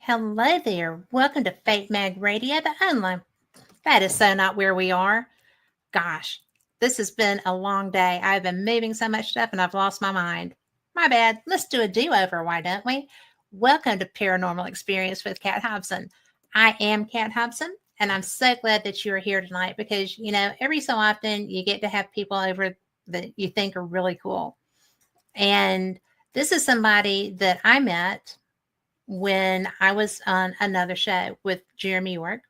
Hello there. Welcome to Fate Mag Radio, the online. That is so not where we are. Gosh, this has been a long day. I've been moving so much stuff and I've lost my mind. My bad. Let's do a do-over, why don't we? Welcome to Paranormal Experience with Kat Hobson. I am Kat Hobson, and I'm so glad that you are here tonight because, every so often you get to have people over that you think are really cool. And this is somebody that I met when I was on another show with Jeremy York.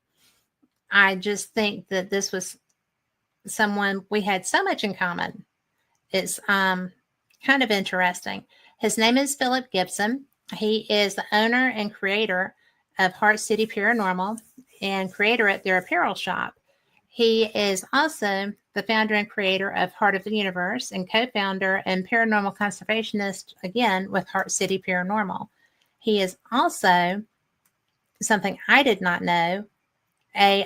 I just think that this was someone we had so much in common. It's kind of interesting. His name is Philip Gibson. He is the owner and creator of Heart City Paranormal and creator at their apparel shop. He is also the founder and creator of Heart of the Universe and co-founder and Paranormal Conversationalist, again, with Heart City Paranormal. He is also, something I did not know, a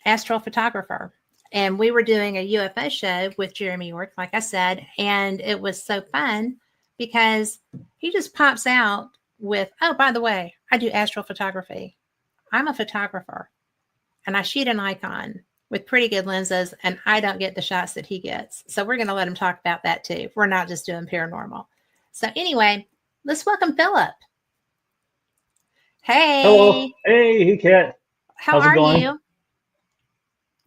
astral photographer. And we were doing a UFO show with Jeremy York, like I said, and it was so fun because he just pops out with, oh, by the way, I do astral photography. I'm a photographer, and I shoot an icon with pretty good lenses, and I don't get the shots that he gets. So we're going to let him talk about that too. We're not just doing paranormal. So anyway, let's welcome Philip. Hey. Hello. Hey, Kat. How How's it are going? you?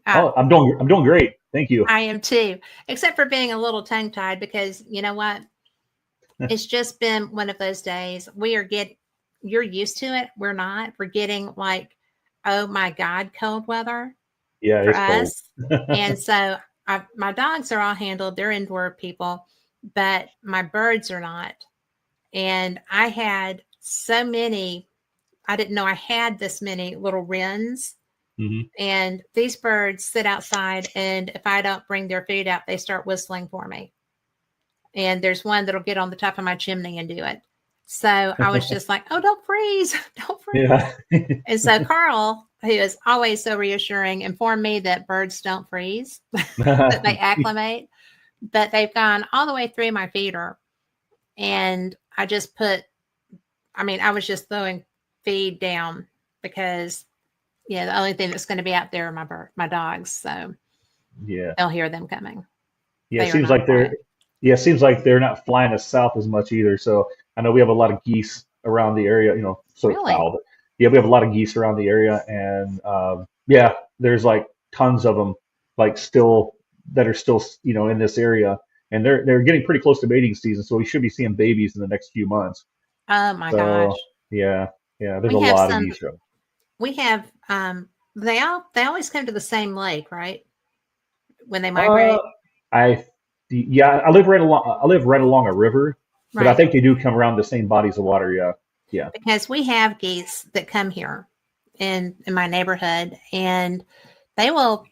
I'm doing great. Thank you. I am too, except for being a little tongue-tied because you know what? It's just been one of those days. You're used to it. We're not. We're getting like, oh my God, cold weather Yeah, for it's cold. us. And so my dogs are all handled. They're indoor people, but my birds are not. And I had so many, I didn't know I had this many little wrens. hmm And these birds sit outside, and if I don't bring their food out, they start whistling for me. And there's one that'll get on the top of my chimney and do it. So I was just like, oh, don't freeze. Don't freeze. Yeah. And so Carl, who is always so reassuring, informed me that birds don't freeze, that they acclimate. But they've gone all the way through my feeder. And I was just throwing feed down because the only thing that's going to be out there are my dogs. So Yeah. they'll hear them coming. Yeah. They are not quiet. It seems like they're not flying us south as much either. So I know we have a lot of geese around the area, sort of Really? foul, but yeah, we have a lot of geese around the area, and yeah, there's like tons of them, like still that are still, in this area, and they're getting pretty close to mating season, so we should be seeing babies in the next few months. Oh my gosh. So yeah, yeah, there's We a have lot of some, geese around. we have, they always come to the same lake, right? When they Uh, migrate. I yeah, I live right along a river, but I Right. think they do come around the same bodies of water. Yeah, yeah. Because we have geese that come here in my neighborhood, and they will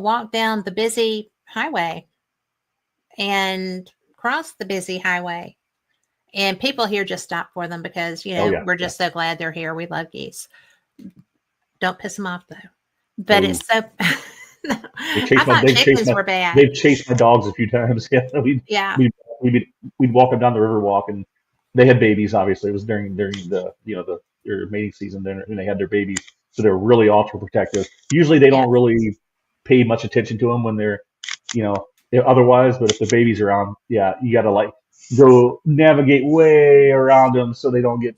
walk down the busy highway and cross the busy highway. And people here just stop for them because, Oh yeah, we're yeah. just so glad they're here. We love geese. Don't piss them off though. But No, it's so, no, they I chased my thought they've chased chickens my were bad. they've chased my dogs a few times. Yeah, Yeah. we we'd walk them down the river walk, and they had babies. Obviously, it was during the their mating season. Then when they had their babies, so they're really ultra protective. Usually, they don't Yes. really pay much attention to them when they're you know otherwise. But if the baby's around, yeah, you got to like go navigate way around them so they don't get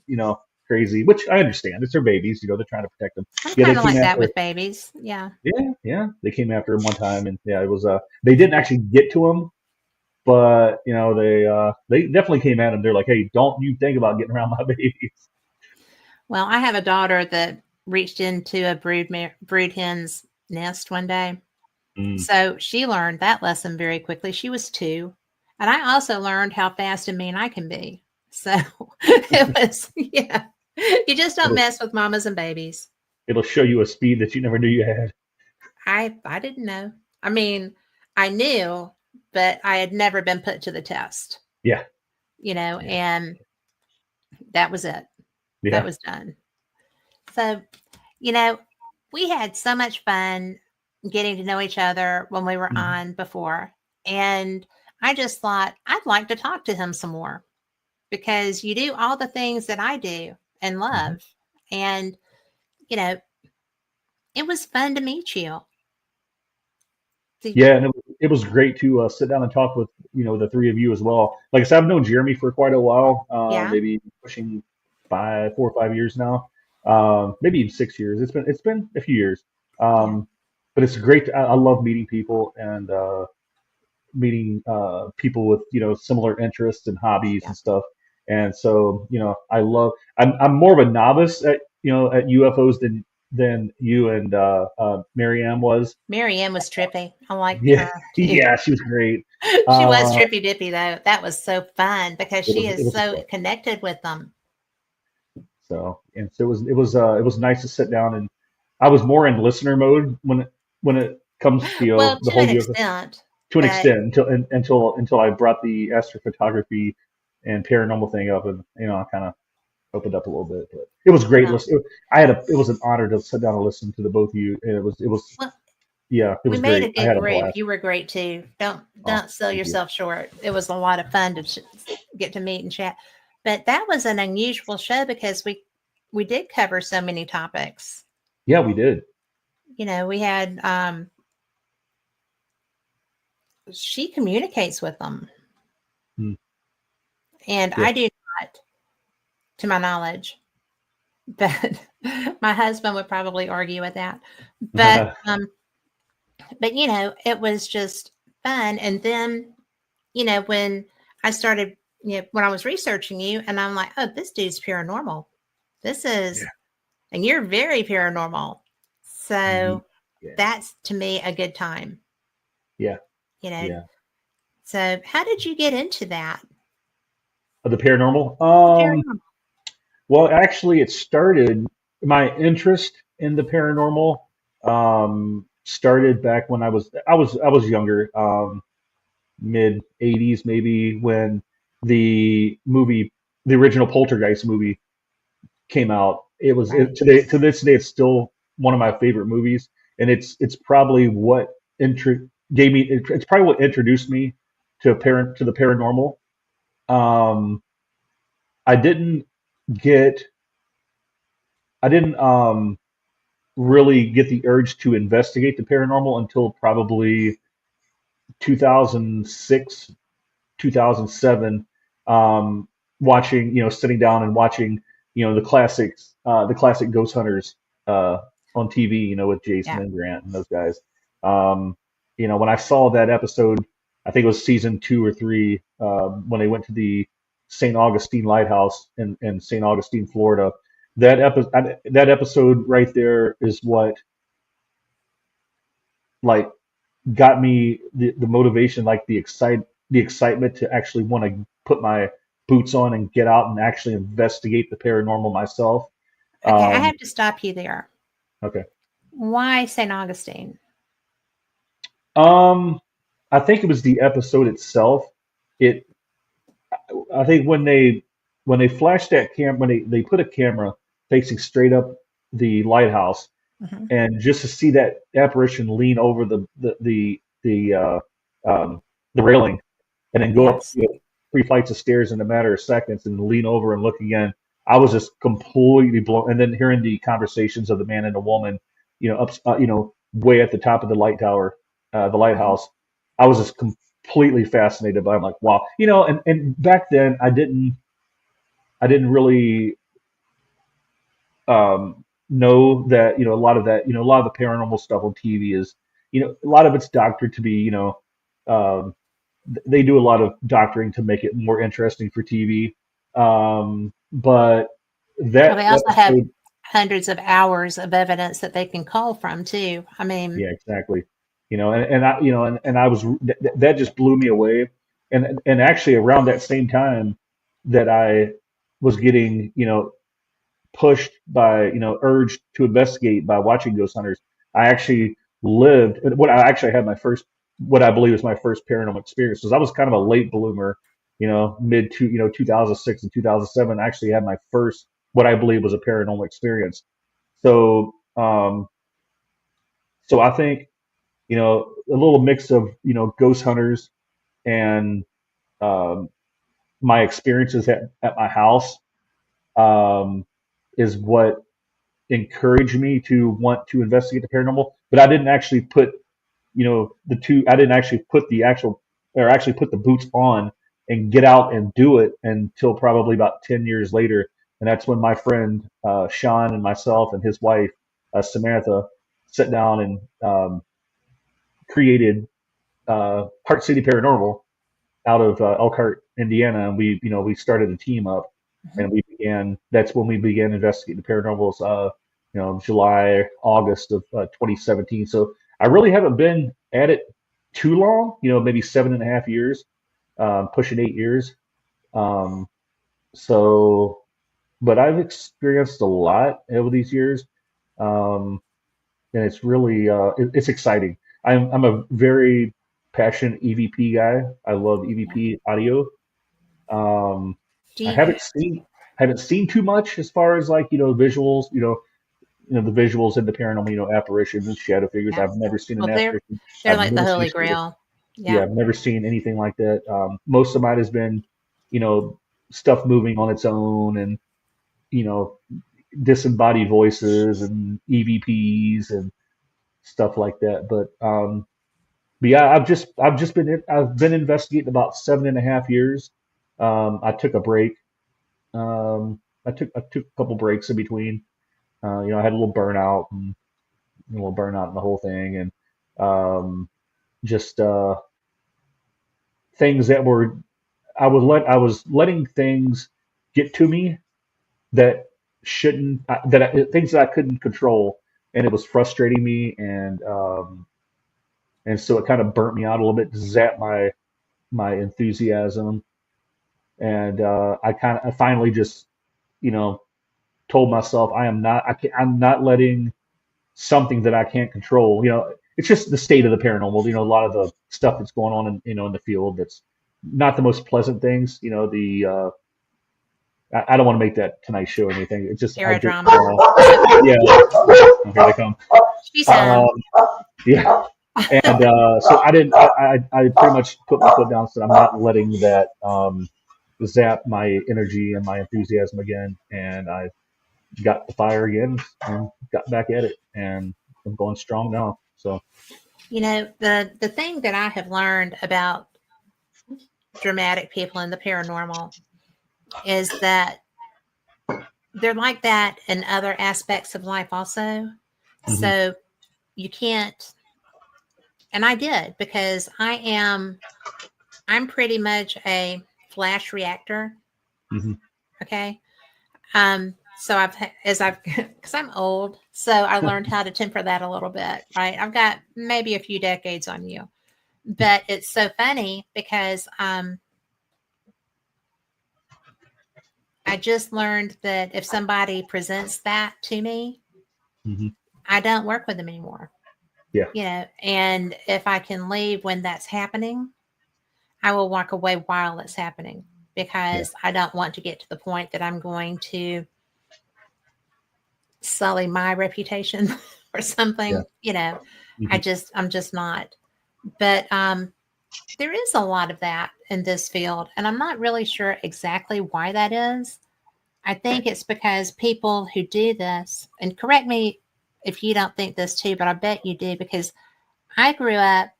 crazy. Which I understand. It's their babies. They're trying to protect them. I'm Yeah, they kind of came like that after. with babies. Yeah. Yeah, yeah, they came after him one time, and yeah, it was they didn't actually get to him, but they definitely came at him. They're like, hey, don't you think about getting around my babies? Well, I have a daughter that reached into a brood hen's nest one day. Mm. So she learned that lesson very quickly. She was 2. And I also learned how fast and mean I can be. So it was, yeah. You just don't It'll mess with mamas and babies. it'll show you a speed that you never knew you had. I didn't know. I mean, I knew, but I had never been put to the test, Yeah, yeah, and that was it. That yeah. was done. So, you know, we had so much fun getting to know each other when we were Mhm. on before. And I just thought I'd like to talk to him some more because you do all the things that I do and Mhm. love. And, you know, it was fun to meet you. Yeah, and it was great to sit down and talk with the three of you as well. Like I said, I've known Jeremy for quite a while, Yeah. maybe pushing 4 or 5 years now, maybe even 6 years. It's been a few years, Yeah. um, but it's great. I love meeting people and meeting people with similar interests and hobbies Yeah. and stuff. And so I love. I'm more of a novice at at UFOs than you and Marianne was. Marianne was trippy. I liked Yeah, her too. yeah, she was great. She was Uh, trippy dippy though. That was so fun because it she was it is was so fun. connected with them. So it was nice to sit down, and I was more in listener mode when it comes to Well, the to whole an UFO extent, to an but extent until I brought the astrophotography and paranormal thing up, and I kind of opened up a little bit. But it was great. well, It was an honor to sit down and listen to the both of you, and it was well, yeah, it we was made a great. I good had a group. blast. You were great too. Don't Oh, don't sell thank you. yourself short. It was a lot of fun to get to meet and chat. But that was an unusual show because we did cover so many topics. Yeah, we did. We had she communicates with them, Mm, and yeah. I do not, to my knowledge. But my husband would probably argue with that. But it was just fun. And then, when I started, when I was researching you, and I'm like, oh, this dude's paranormal. This is, Yeah. and you're very paranormal. Ye- So Yeah. that's to me a good time, Yeah. you know. Yeah. So how did you get into that? The paranormal. The paranormal. Well, actually, it started my interest in the paranormal. Started back when I was younger, mid '80s maybe, when the movie, the original Poltergeist movie came out. Right. To this day, it's still one of my favorite movies, and it's probably what gave me. It's probably what introduced me to the paranormal. Um, I didn't get I didn't really get the urge to investigate the paranormal until probably 2006, 2007, watching, sitting down and watching, the classic Ghost Hunters on TV, with Jason Yeah. and Grant and those guys. Um, when I saw that episode, I think it was season 2 or 3, when they went to the St. Augustine Lighthouse in St. Augustine, Florida. That episode right there is what like got me the motivation, like the excitement to actually want to put my boots on and get out and actually investigate the paranormal myself. Okay. I Um, have to stop you there. okay. Why St. Augustine? Um, I think it was the episode itself. It I think when they flashed that camera, when they put a camera facing straight up the lighthouse, Hmm. and just to see that apparition lean over the railing and then go up Yes. 3 flights of stairs in a matter of seconds and lean over and look again. I was just completely blown. And then hearing the conversations of the man and the woman, way at the top of the light tower, the Mhm. lighthouse, I was just completely fascinated by. It. I'm like, wow, and back then I didn't really know that a lot of that a lot of the paranormal stuff on TV is a lot of it's doctored to be um, they do a lot of doctoring to make it more interesting for TV. But Well, that they also have episode, hundreds of hours of evidence that they can call from too. I mean, yeah, exactly. And I was that just blew me away. And actually around that same time that I was getting pushed by, urged to investigate by watching Ghost Hunters. I actually lived what I actually had my first, what I believe is my first paranormal experience. Because I was kind of a late bloomer, mid to 2006 and 2007. I actually had my first, what I believe was a paranormal experience. So, so I think a little mix of Ghost Hunters and um, my experiences at my house, um, is what. encouraged me to want to investigate the paranormal, but I didn't actually put, I didn't actually put the actual, or actually put the boots on and get out and do it until probably about 10 years later. And that's when my friend, Sean, and myself and his wife, Samantha, sat down and created Heart City Paranormal out of Elkhart, Indiana, and we started a team up, Mhm. and That's when we began investigating the paranormals. July, August of 2017. So I really haven't been at it too long. Maybe 7.5 years, pushing 8 years. Um, so, but I've experienced a lot over these years, um, and it's really it's exciting. I'm a very passionate EVP guy. I love Yeah. EVP audio. Um, Do I you, haven't seen too much as far as like visuals. The visuals in the paranormal, apparitions and shadow figures. yeah. I've never seen an Well, apparition. they're I've like the never seen a Holy shadow. Grail. Yeah, Yeah. I've never seen anything like that. Most of mine has been, you know, stuff moving on its own, and you know, disembodied voices and EVPs and stuff like that. But yeah, I've been investigating about 7.5 years. I took a break. I took a couple breaks in between. I had a little burnout and the whole thing, and just things that were I was letting things get to me that shouldn't things that I couldn't control, and it was frustrating me, and so it kind of burnt me out a little bit, zapped my enthusiasm, and I finally just you know told myself I'm not letting something that I can't control. It's just the state of the paranormal. A lot of the stuff that's going on in the field that's not the most pleasant things. I don't want to make that tonight's show or anything. It's just I just Drama. yeah. Here they come. She's Um, yeah. And so I didn't. I pretty much put my foot down. So I'm not letting that zap my energy and my enthusiasm again. And I got the fire again and got back at it. And I'm going strong now. So the thing that I have learned about dramatic people in the paranormal is that they're like that in other aspects of life also. hmm So you can't, and I did because I'm pretty much a flash reactor. hmm Okay. So because I'm old, so I learned how to temper that a little bit, right? I've got maybe a few decades on you, but it's so funny because I just learned that if somebody presents that to me, hmm I don't work with them anymore. yeah, And if I can leave when that's happening, I will walk away while it's happening yeah, because I don't want to get to the point that I'm going to sully my reputation or yeah. something. hmm I'm just not. But there is a lot of that in this field, and I'm not really sure exactly why that is. I think it's because people who do this, and correct me if you don't think this too, but I bet you do, because I grew up,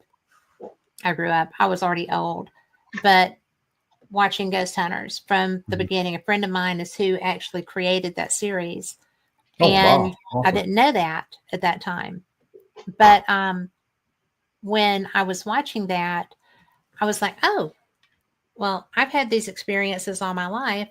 I was already old, but watching Ghost Hunters from the hmm beginning. A friend of mine is who actually created that series. Oh wow, And I awesome. didn't know that at that time. But when I was watching that, I was like, oh, well, I've had these experiences all my life,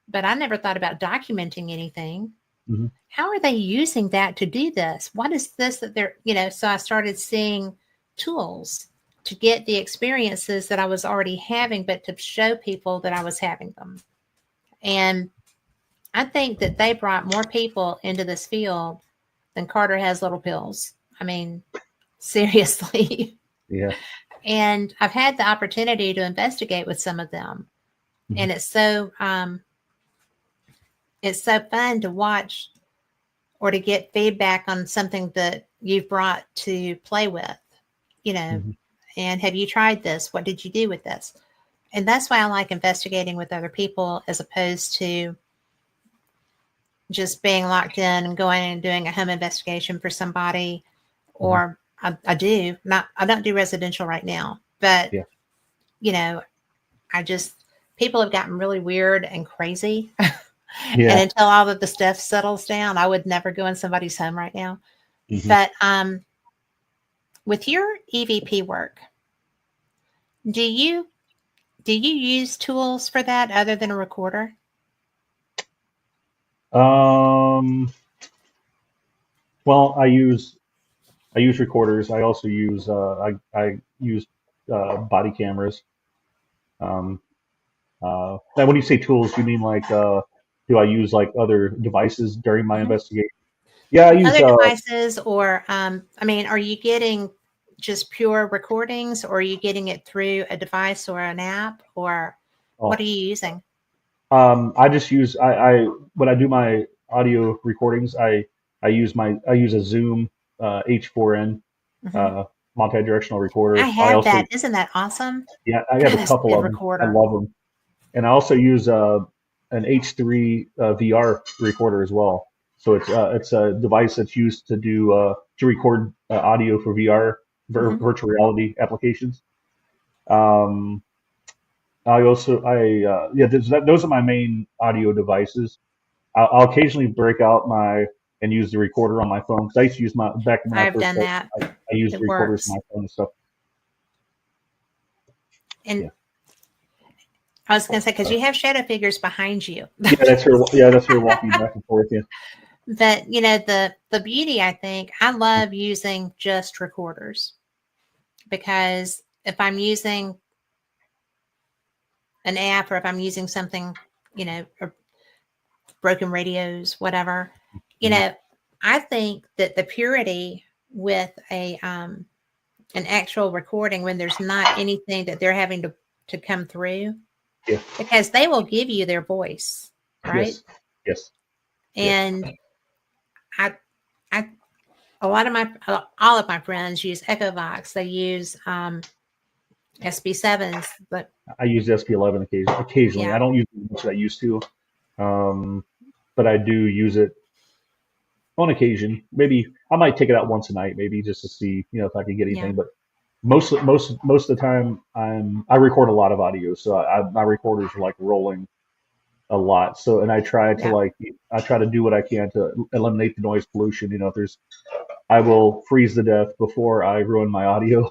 but I never thought about documenting anything. hmm How are they using that to do this? What is this that so I started seeing tools to get the experiences that I was already having, but to show people that I was having them. And I think that they brought more people into this field than Carter has little pills. I mean, seriously. Yeah. And I've had the opportunity to investigate with some of them. hmm And it's so fun to watch or to get feedback on something that you've brought to play with, you know, hmm and have you tried this? What did you do with this? And that's why I like investigating with other people as opposed to just being locked in and going and doing a home investigation for somebody, Mhm. or I do not. I don't do residential right now, but Yeah. you know, I just people have gotten really weird and crazy. And Yeah. until all of the stuff settles down, I would never go in somebody's home right now. Mhm. But with your EVP work, do you use tools for that other than a recorder? Um, well, I use recorders. I also use I use body cameras. Um, now, when you say tools, you mean like do I use like other devices during my Mhm. investigation? Yeah, I use Other devices, or I mean, are you getting just pure recordings, or are you getting it through a device or an app, or what oh, are you using? I just use I when I do my audio recordings, I use a Zoom H4n Mhm. uh, multi-directional I recorder. I have also that. Isn't that awesome? yeah I have God, a that's a couple good of them. I recorder. love them. And I also use an H3 VR recorder as well. So it's a device that's used to record audio for VR Mhm. virtual reality applications. Um, I also I yeah those are my main audio devices. I'll occasionally break out my and use the recorder on my phone because I used to use my back when I I've first done started. that. I used It the recorders on works. my phone and stuff. And Yeah, I was going to say, because you have shadow figures behind you. yeah, that's her. Yeah, that's her walking back and forth. Yeah, But the beauty, I think, I love using just recorders, because if I'm using an app, or if I'm using something, or broken radios, whatever, you Mhm. know, I think that the purity with an actual recording, when there's not anything that they're having to come through, Yeah, because they will give you their voice, right? yes, yes, yeah. And I I a lot of my all of my friends use EchoVox. They use SB7s, but I use SP11 occasionally. I yeah, don't use it as much as I used to, um, but I do use it on occasion. Maybe I might take it out once a night, maybe just to see, if I can get yeah, anything. But most of the time, I record a lot of audio, so my recorders are like rolling a lot. So, and yeah, I try to do what I can to eliminate the noise pollution. If there's I will freeze to death before I ruin my audio.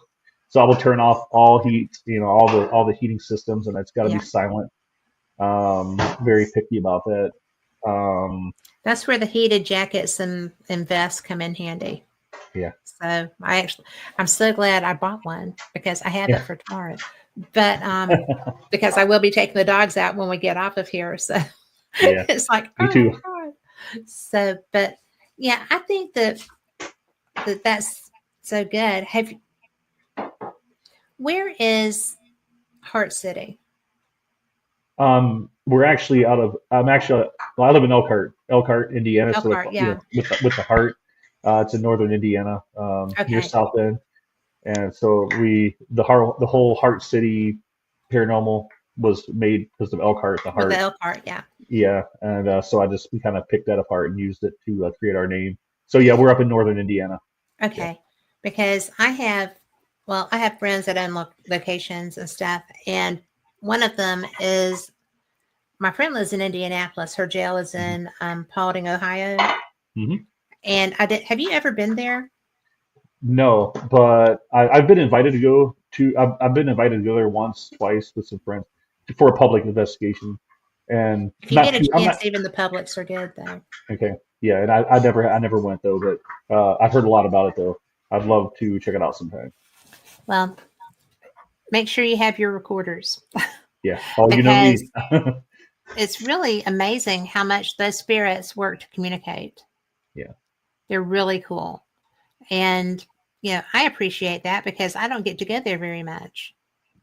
So I will turn off all heat, all the heating systems, and it's got to be yeah. silent. Very picky about that. Um, That's where the heated jackets and vests come in handy. yeah, So I'm so glad I bought one, because I have it yeah, for tomorrow. But because I will be taking the dogs out when we get off of here. So yeah. it's like, Me oh my too. God. So, but yeah, I think that's so good. Where is Heart City? We're actually out of. I'm actually. Well, I live in Elkhart, Indiana. So Elkhart, yeah. with the heart, it's in northern Indiana, near Okay. South End. And so the whole Heart City Paranormal was made because of Elkhart, the With the heart. Elkhart, yeah. Yeah, and so we kind of picked that apart and used it to create our name. So yeah, we're up in northern Indiana. Yeah. Okay. Because I have friends that own locations and stuff. And one of them is my friend lives in Indianapolis. Her jail is hmm in Paulding, Ohio. hmm And have you ever been there? No, but I've been invited to go to. I've been invited to go there once, twice with some friends for a public investigation, and If you not get a too. I'm chance, not even the publics are good, though. okay. Yeah, and I never went though, but I've heard a lot about it though. I'd love to check it out sometime. Well, make sure you have your recorders, Yeah. Oh, you know because me. it's really amazing how much those spirits work to communicate. Yeah. They're really cool. And, I appreciate that, because I don't get to go there very much.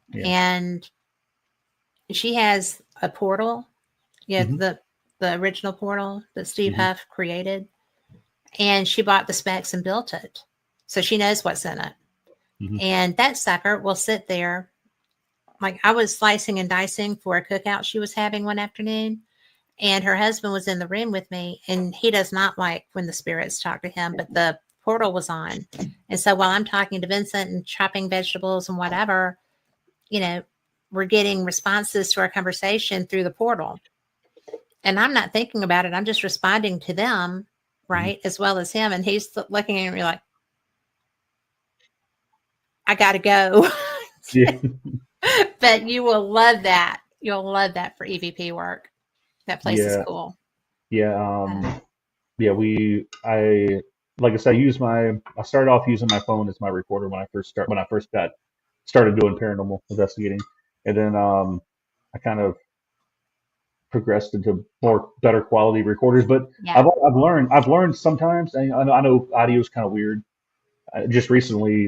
Yeah. And she has a portal, hmm the original portal that Steve hmm Huff created. And she bought the specs and built it. So she knows what's in it. hmm And that sucker will sit there. Like, I was slicing and dicing for a cookout she was having one afternoon. And her husband was in the room with me, and he does not like when the spirits talk to him, but the portal was on. And so while I'm talking to Vincent and chopping vegetables and whatever, we're getting responses to our conversation through the portal. And I'm not thinking about it. I'm just responding to them, right? As well as him. And he's looking at me like, I got to go. Yeah. But you will love that. You'll love that for EVP work. That place is Yeah. cool. Yeah. Yeah. Like I said, I started off using my phone as my recorder when I first got started doing paranormal investigating. And then, I kind of progressed into better quality recorders, but Yeah. I've learned sometimes, and I know audio is kind of weird. Just recently,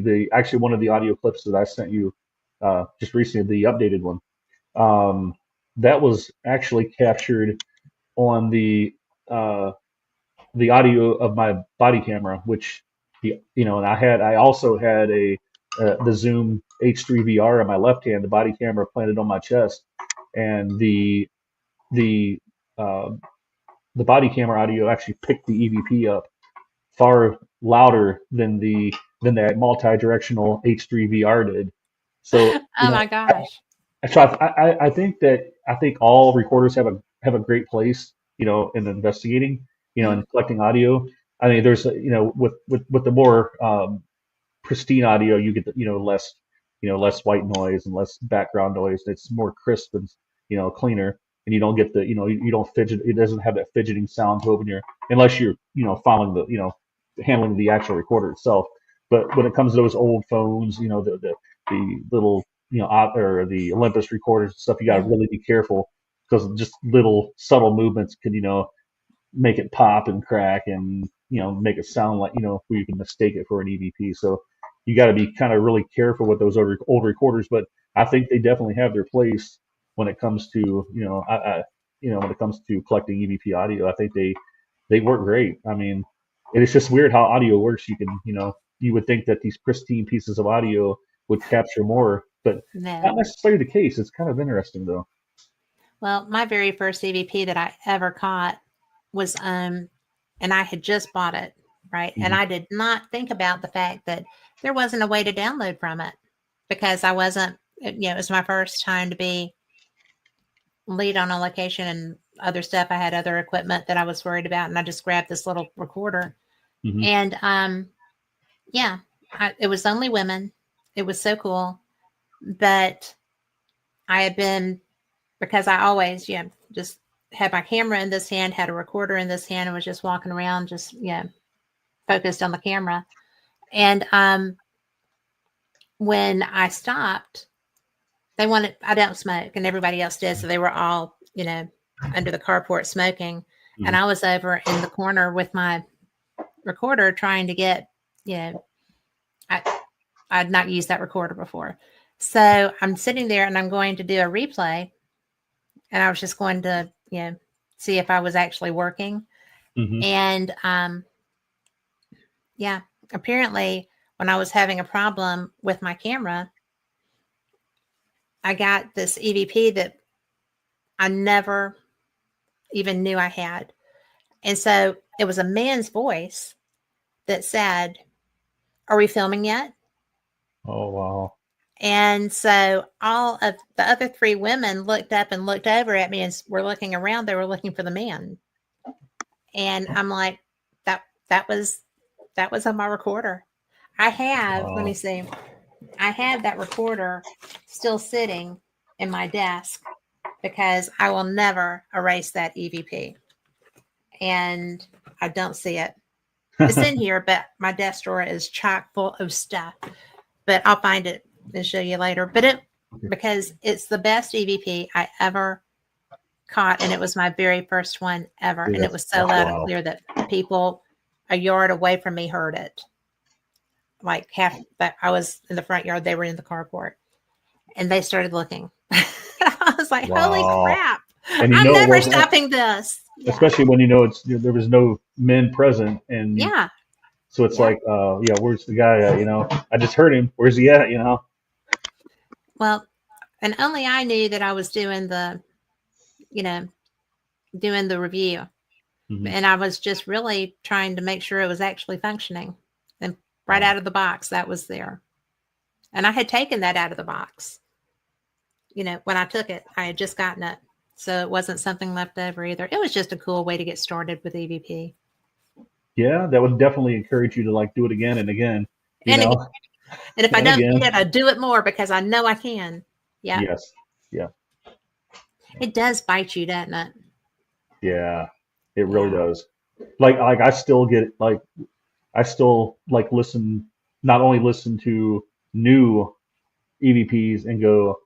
one of the audio clips that I sent you, just recently, the updated one, um, that was actually captured on uh, the audio of my body camera, which and I also had the Zoom H3 VR on my left hand, the body camera planted on my chest, and the uh, the body camera audio actually picked the EVP up far louder than that multi-directional H3 VR did. So Oh my gosh. I think all recorders have a great place, in investigating, Mm. and collecting audio. I mean, there's with the more pristine audio, you get less white noise and less background noise. It's more crisp and cleaner, and you don't get you don't fidget. It doesn't have that fidgeting sound to open your unless you're following handling the actual recorder itself. But when it comes to those old phones, the little or the Olympus recorders and stuff, you got to Mm. really be careful because just little subtle movements can make it pop and crack and make it sound like where you can mistake it for an EVP. So you got to be kind of really careful with those old recorders. But I think they definitely have their place when it comes to when it comes to collecting EVP audio. I think they work great. I mean, it's just weird how audio works. You can you would think that these pristine pieces of audio would capture more, but not No. necessarily the case. It's kind of interesting though. Well, my very first EVP that I ever caught was and I had just bought it, right? And Hmm. I did not think about the fact that there wasn't a way to download from it because I wasn't, it was my first time to be lead on a location and other stuff. I had other equipment that I was worried about, and I just grabbed this little recorder. Hmm. And yeah, it was only women. It was so cool. But I had been, because I always, just had my camera in this hand, had a recorder in this hand, and was just walking around, just, focused on the camera. And when I stopped, I don't smoke, and everybody else did. So they were all, under the carport smoking. And Hmm. I was over in the corner with my recorder trying to get, I, I'd not used that recorder before. So I'm sitting there and I'm going to do a replay, and I was just going to, see if I was actually working. Hmm. And yeah, apparently when I was having a problem with my camera, I got this EVP that I never even knew I had. And so it was a man's voice that said, "Are we filming yet?" Oh wow. And so all of the other three women looked up and looked over at me and were looking around. They were looking for the man. And I'm like, that was on my recorder. Let me Wow. see, I have that recorder still sitting in my desk because I will never erase that EVP. And I don't see it. It's in here, but my desk drawer is chock full of stuff. But I'll find it and show you later. But because it's the best EVP I ever caught, and it was my very first one ever. Dude, And it was so that's loud and wow. clear that people a yard away from me heard it. Like half that I was in the front yard, they were in the carport, and they started looking. I was like, "Holy Wow. crap! And I'm it never wasn't, stopping this." Yeah, especially when there was no men present, and yeah, so it's yeah. like, yeah, where's the guy at? I just heard him. Where's he at? Well, and only I knew that I was doing the, you know, doing the review. Mhm. And I was just really trying to make sure it was actually functioning. And right Wow. out of the box, that was there. And I had taken that out of the box. When I took it, I had just gotten it. So it wasn't something left over either. It was just a cool way to get started with EVP. Yeah, that would definitely encourage you to like do it again and again, you And again, know, and if I and don't get again. it, I do it more because I know I can. Yeah. Yes. Yeah. It does bite you, doesn't it? Yeah. It really Yeah. does. Like I still get like I still like listen, not only listen to new EVPs and go,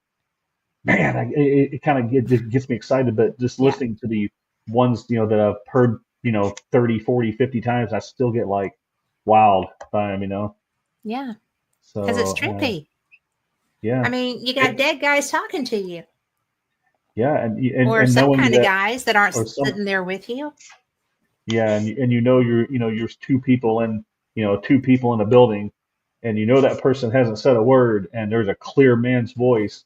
man, it kind of just gets me excited, but just Yeah. listening to the ones, that I've heard, 30, 40, 50 times, I still get like wild time. Yeah. Because it's So, trippy. I yeah, mean, you got it, dead guys talking to you, yeah. or And some knowing kind of that, guys that aren't or some, sitting there with you. yeah. And you're two people in a building and that person hasn't said a word and there's a clear man's voice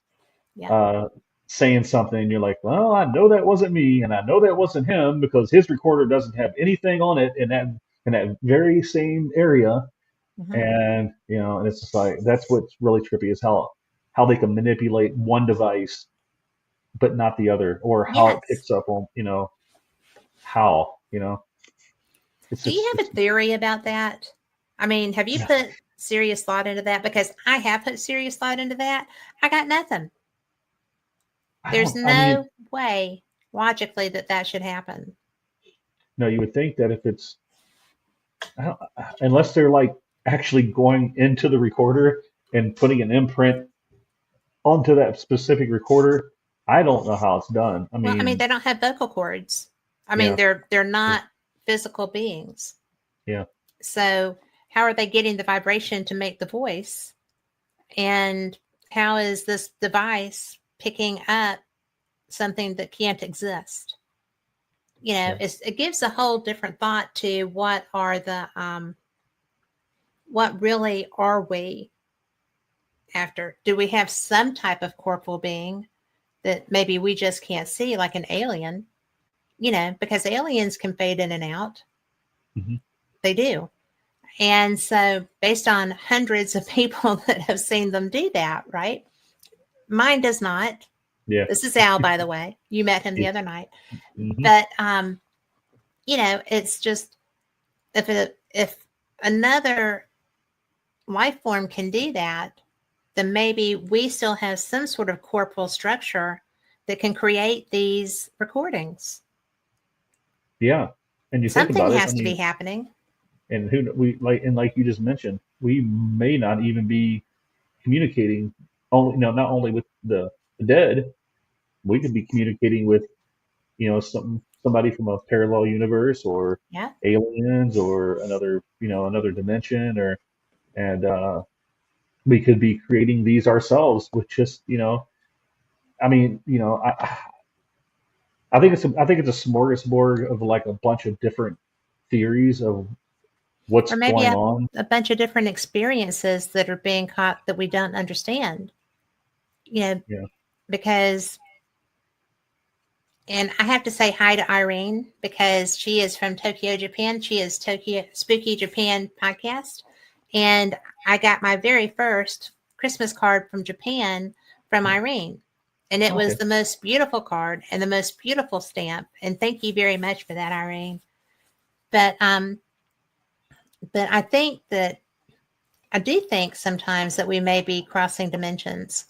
Yeah. uh, saying something, and you're like, well, I know that wasn't me, and I know that wasn't him because his recorder doesn't have anything on it in that very same area, Hmm. and it's just like that's what's really trippy is how they can manipulate one device but not the other, or how it Yes. picks up on how it's Do you just have it's a theory about that? I mean, have you yeah. put serious thought into that? Because I have put serious thought into that. I got nothing. I There's don't. I mean, no way logically that should happen. no, you would think that if it's I don't, unless they're like actually going into the recorder and putting an imprint onto that specific recorder, I don't know how it's done. I Well, I mean, mean, they don't have vocal cords. I mean, yeah, they're not physical beings. yeah, So how are they getting the vibration to make the voice? And how is this device picking up something that can't exist? yeah, It gives a whole different thought to what really are we after? Do we have some type of corporal being that maybe we just can't see, like an alien? Because aliens can fade in and out. hmm, They do. And so, based on hundreds of people that have seen them do that, right? Mine does not. yeah, This is Al, by the way. You met him the yeah, other night. hmm, But it's just if another life form can do that, then maybe we still have some sort of corporal structure that can create these recordings. yeah. And you think Something about it, I has to be mean, happening. and like you just mentioned, we may not even be communicating only, not only with the dead, we could be communicating with, somebody from a parallel universe or Yeah. aliens or another dimension and we could be creating these ourselves with just I mean I think it's a smorgasbord of like a bunch of different theories of what's Or maybe going on. a bunch of different experiences that are being caught that we don't understand. You know, Yeah. because And I have to say hi to Irene because she is from Tokyo, Japan. She is Tokyo Spooky Japan podcast. And I got my very first Christmas card from Japan from Irene. And it was Okay. the most beautiful card and the most beautiful stamp. And thank you very much for that, Irene. But but I do think sometimes that we may be crossing dimensions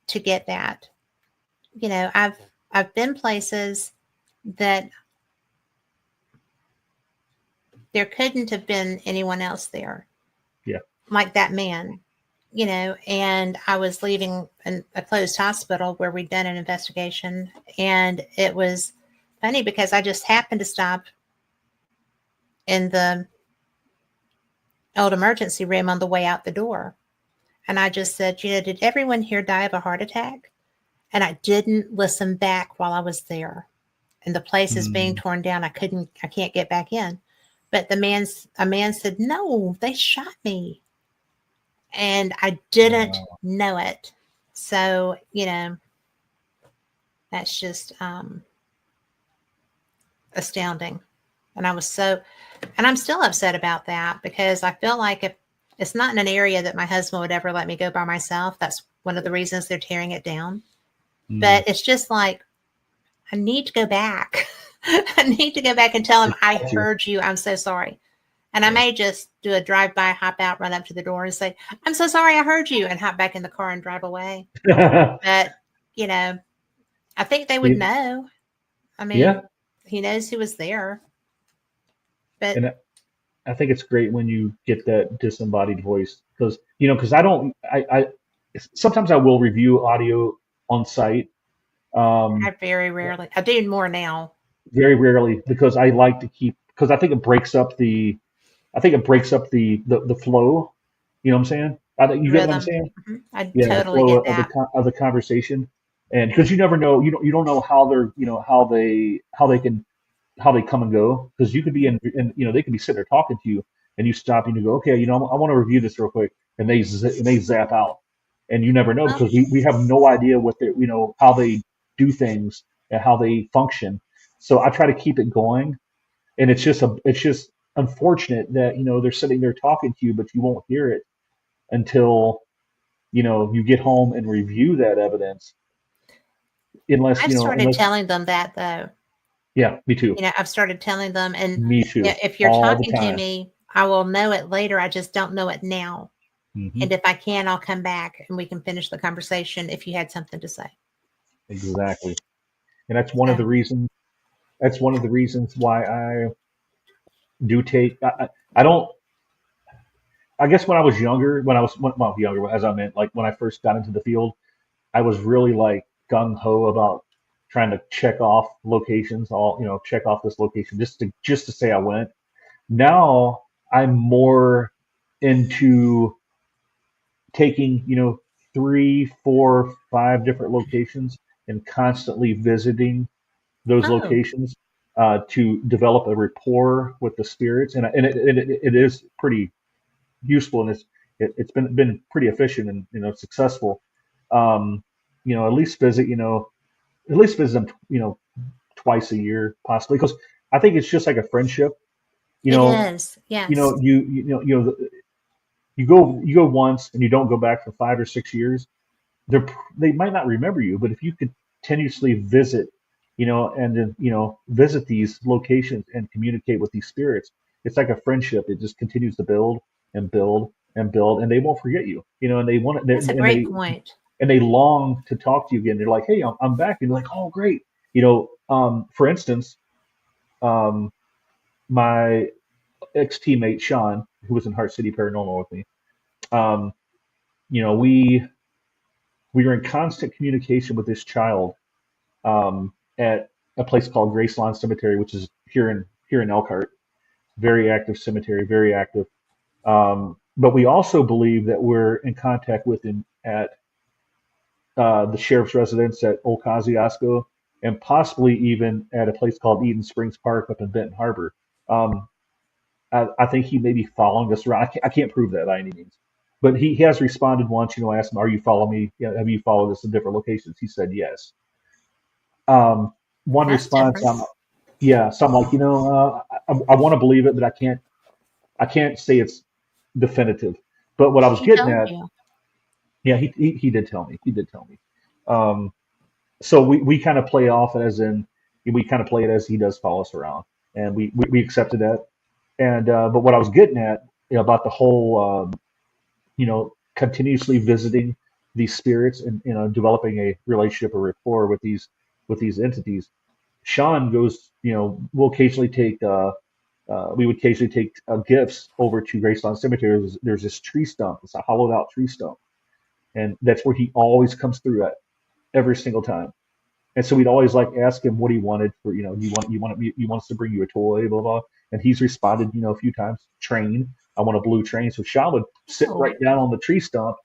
to get that. I've been places that there couldn't have been anyone else there Yeah. like that man, and I was leaving a closed hospital where we'd done an investigation. And it was funny because I just happened to stop in the old emergency room on the way out the door. And I just said, did everyone here die of a heart attack? And I didn't listen back while I was there. And the place is being Mm, torn down. I can't get back in. But a man said, no, they shot me. And I didn't wow. know it. So, that's just astounding. And I'm still upset about that because I feel like if it's not in an area that my husband would ever let me go by myself, that's one of the reasons they're tearing it down. But it's just like, I need to go back. I need to go back and tell him, I heard you. I'm so sorry. And I may just do a drive-by, hop out, run up to the door and say, I'm so sorry, I heard you, and hop back in the car and drive away. But, you know, I think they would know. I mean, he knows who was there. But and I think it's great when you get that disembodied voice because, you know, because I sometimes I will review audio on site. I very rarely, I do more now. Very rarely because I like to keep, because I think it breaks up the flow. You know what I'm saying? You get what I'm Rhythm. saying? I Yeah, the totally flow get that. of the conversation, and because you never know, you don't know how they're, you know, how they come and go, because you could be in, you know, they could be sitting there talking to you, and you stop and you go, okay, you know, I want to review this real quick, and they zap out, and you never know Well, because we have no idea what they, you know, how they do things and how they function. So I try to keep it going, and it's just unfortunate that, you know, they're sitting there talking to you, but you won't hear it until, you know, you get home and review that evidence. Unless, I've you know, started unless, telling them that though. yeah, me too, I've started telling them, and me too, if you're all the talking to time. me, I will know it later. I just don't know it now. Hmm. And if I can, I'll come back and we can finish the conversation if you had something to say. Exactly, and So, that's one of the reasons why I do take. I don't. I guess when I was younger, well, younger, as I meant, like when I first got into the field, I was really like gung ho about trying to check off locations, all, you know, check off this location just to say I went. Now I'm more into taking, you know, three, four, five different locations and constantly visiting those oh, locations to develop a rapport with the spirits, and it is pretty useful, and it's been pretty efficient and, you know, successful. Um, you know, at least visit them, you know, twice a year possibly, because I think it's just like a friendship. You it know, is. Yes. you go once and you don't go back for 5 or 6 years. They might not remember you, but if you continuously visit, you know, and then, you know, visit these locations and communicate with these spirits, it's like a friendship. It just continues to build and build and build, and they won't forget you, you know, and they want That's a great point. and they long to talk to you again. They're like, hey, I'm back, and you're like, oh, great, you know. For instance, um, my ex teammate Sean, who was in Heart City Paranormal with me, um, you know, we were in constant communication with this child at a place called Grace Cemetery, which is here in Elkhart. Very active cemetery, very active. But we also believe that we're in contact with him at the sheriff's residence at Old Kosciuszko, and possibly even at a place called Eden Springs Park up in Benton Harbor. Um, I think he may be following us around. I can't prove that by any means, but he has responded once. You know, I asked him, "Are you following me? Have you followed us in different locations?" He said yes. One That's response, different. yeah. So I'm like, you know, I want to believe it, but I can't say it's definitive. But what I was He getting told at, you. yeah, he did tell me. He did tell me. Um, so we kind of play off as in, we kind of play it as he does follow us around, and we accepted that. And but what I was getting at, you know, about the whole, you know, continuously visiting these spirits and, you know, developing a relationship or rapport with these entities. Sean goes, you know, we would occasionally take gifts over to Graceland Cemetery. There's this tree stump. It's a hollowed out tree stump, and that's where he always comes through at every single time. And so we'd always like ask him what he wanted for, you know, you want us to bring you a toy, blah blah. And he's responded, you know, a few times, train. I want a blue train. So Sean would sit Oh, right down on the tree stump,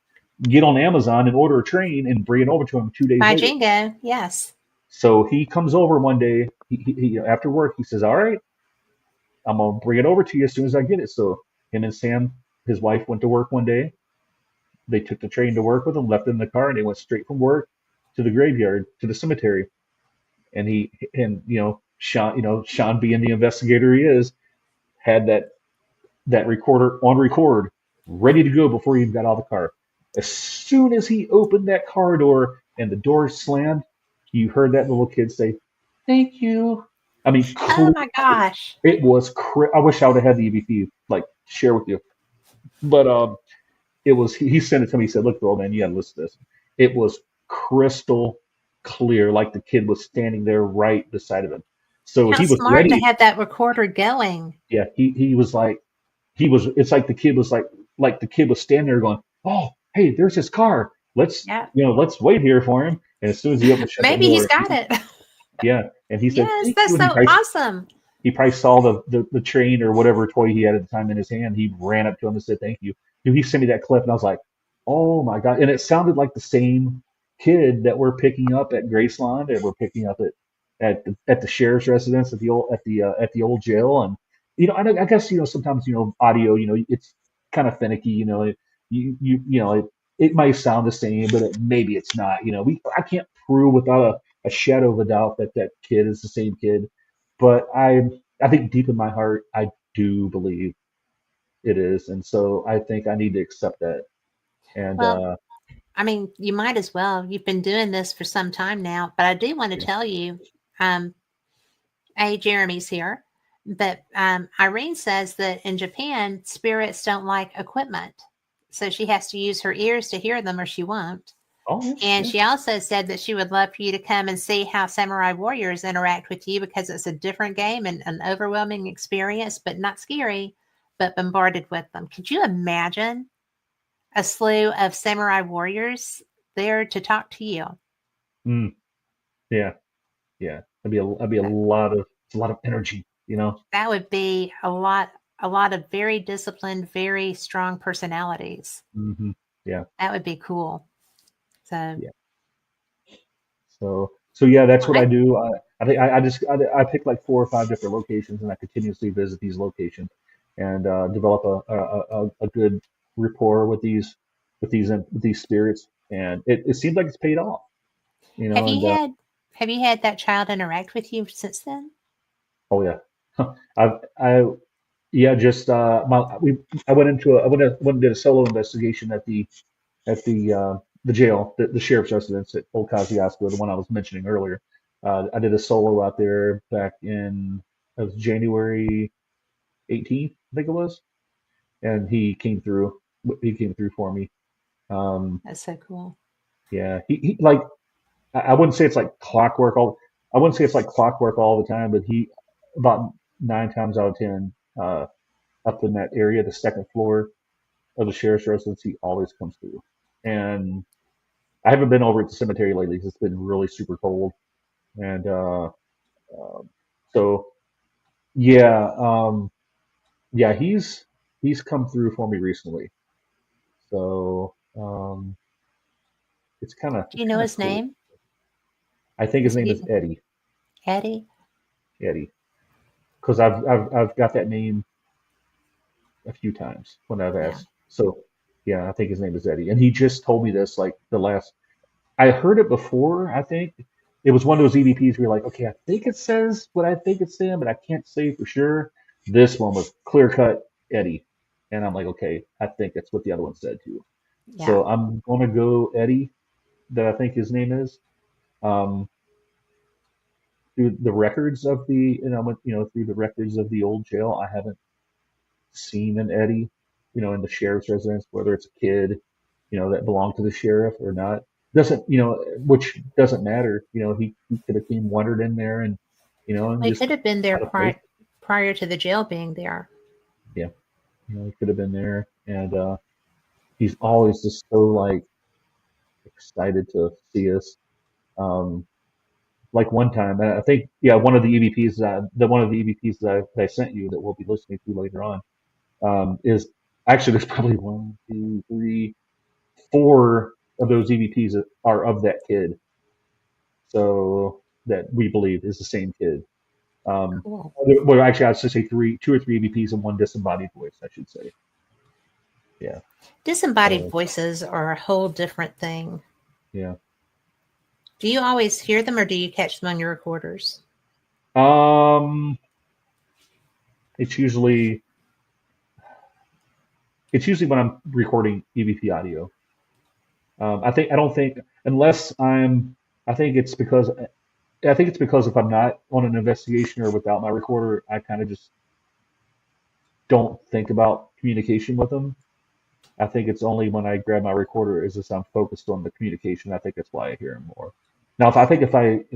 get on Amazon and order a train and bring it over to him 2 days by later. Jingo. Yes. So he comes over one day, after work, he says, all right, I'm gonna bring it over to you as soon as I get it. So him and Sam, his wife, went to work one day. They took the train to work with him, left it in the car, and they went straight from work to the graveyard, to the cemetery. And you know, Sean being the investigator he is, had that recorder on record, ready to go before he even got out of the car. As soon as he opened that car door and the door slammed, you heard that little kid say, "Thank you." I mean, Oh my gosh. it was. I wish I would have had the EVP like share with you, but it was. He sent it to me. He said, "Look, old man, you got to listen to this." It was crystal clear, like the kid was standing there right beside of him. So How he was smart to ready. have that recorder going. Yeah, he was like it's like the kid was like the kid was standing there going, "Oh, hey, there's his car. Yeah. Let's wait here for him." And as soon as he opened shut that Maybe he's door, got it. yeah, and he said, Yes, "Thank you." that's And so awesome. he probably saw the train or whatever toy he had at the time in his hand. He ran up to him and said, "Thank you." Dude, he sent me that clip, and I was like, "Oh my god!" And it sounded like the same kid that we're picking up at Graceland, and we're picking up at the sheriff's residence at the old jail. And I guess sometimes audio, it's kind of finicky. It might sound the same, but maybe it's not. I can't prove without a shadow of a doubt that that kid is the same kid, but I think deep in my heart I do believe it is, and so I think I need to accept that. And Well, I mean, you might as well. You've been doing this for some time now, but I do want to yeah. tell you, um, Jeremy's here, but Irene says that in Japan, spirits don't like equipment. So she has to use her ears to hear them or she won't. Oh yeah, And yeah. she also said that she would love for you to come and see how samurai warriors interact with you because it's a different game and an overwhelming experience, but not scary, but bombarded with them. Could you imagine a slew of samurai warriors there to talk to you? Mm, yeah, yeah. That'd be That, a lot of energy. that would be a lot of very disciplined, very strong personalities. Hmm. Yeah, That would be cool. So, yeah. So yeah, that's well, what I do. I think I pick like 4 or 5 different locations, and I continuously visit these locations and develop a good rapport with these spirits, and it seems like it's paid off. have And you had have you had that child interact with you since then? oh yeah, I yeah, just I went and did a solo investigation at the jail, the sheriff's residence at Old Kosciuszko, the one I was mentioning earlier. I did a solo out there back in it was January 18th, I think it was, and he came through. He came through for me. Um, That's so cool. yeah, he like I wouldn't say it's like clockwork all. I wouldn't say it's like clockwork all the time, but he about 9 times out of 10 up in that area, the second floor of the sheriff's residence, he always comes through. And I haven't been over at the cemetery lately because it's been really super cold. And so yeah, yeah, he's come through for me recently. So it's kind of Do it's you know kind of his cool. name? I think his Is it name is even Eddie. Eddie? Eddie, because I've got that name a few times when I've Yeah. asked. So yeah, I think his name is Eddie, and he just told me this like the last. I heard it before. I think it was one of those EVPs where you're like, okay, I think it says what I think it's saying, but I can't say for sure. This one was clear cut Eddie, and I'm like, okay, I think that's what the other one said too. Yeah. So I'm gonna go Eddie, that I think his name is. Um, through the records of through the records of the old jail, I haven't seen an Eddie, in the sheriff's residence, whether it's a kid, that belonged to the sheriff or not. Doesn't, which doesn't matter. He could have came wandered in there and Well, he just could have been there out of place. prior to the jail being there. Yeah, he could have been there, and he's always just so like excited to see us. Um, like one time, and I think yeah, one of the EVPs that I sent you that we'll be listening to later on is actually there's probably one, two, three, 4 of those EVPs are of that kid. So that we believe is the same kid. Um, Cool. well, actually, I should say 2 or 3 EVPs and one disembodied voice, I should say. Yeah. Disembodied So voices are a whole different thing. yeah. Do you always hear them or do you catch them on your recorders? Um, it's usually when I'm recording EVP audio. I don't think unless I'm. I think it's because if I'm not on an investigation or without my recorder, I kind of just don't think about communication with them. I think it's only when I grab my recorder is this I'm focused on the communication. I think that's why I hear him more. Now, if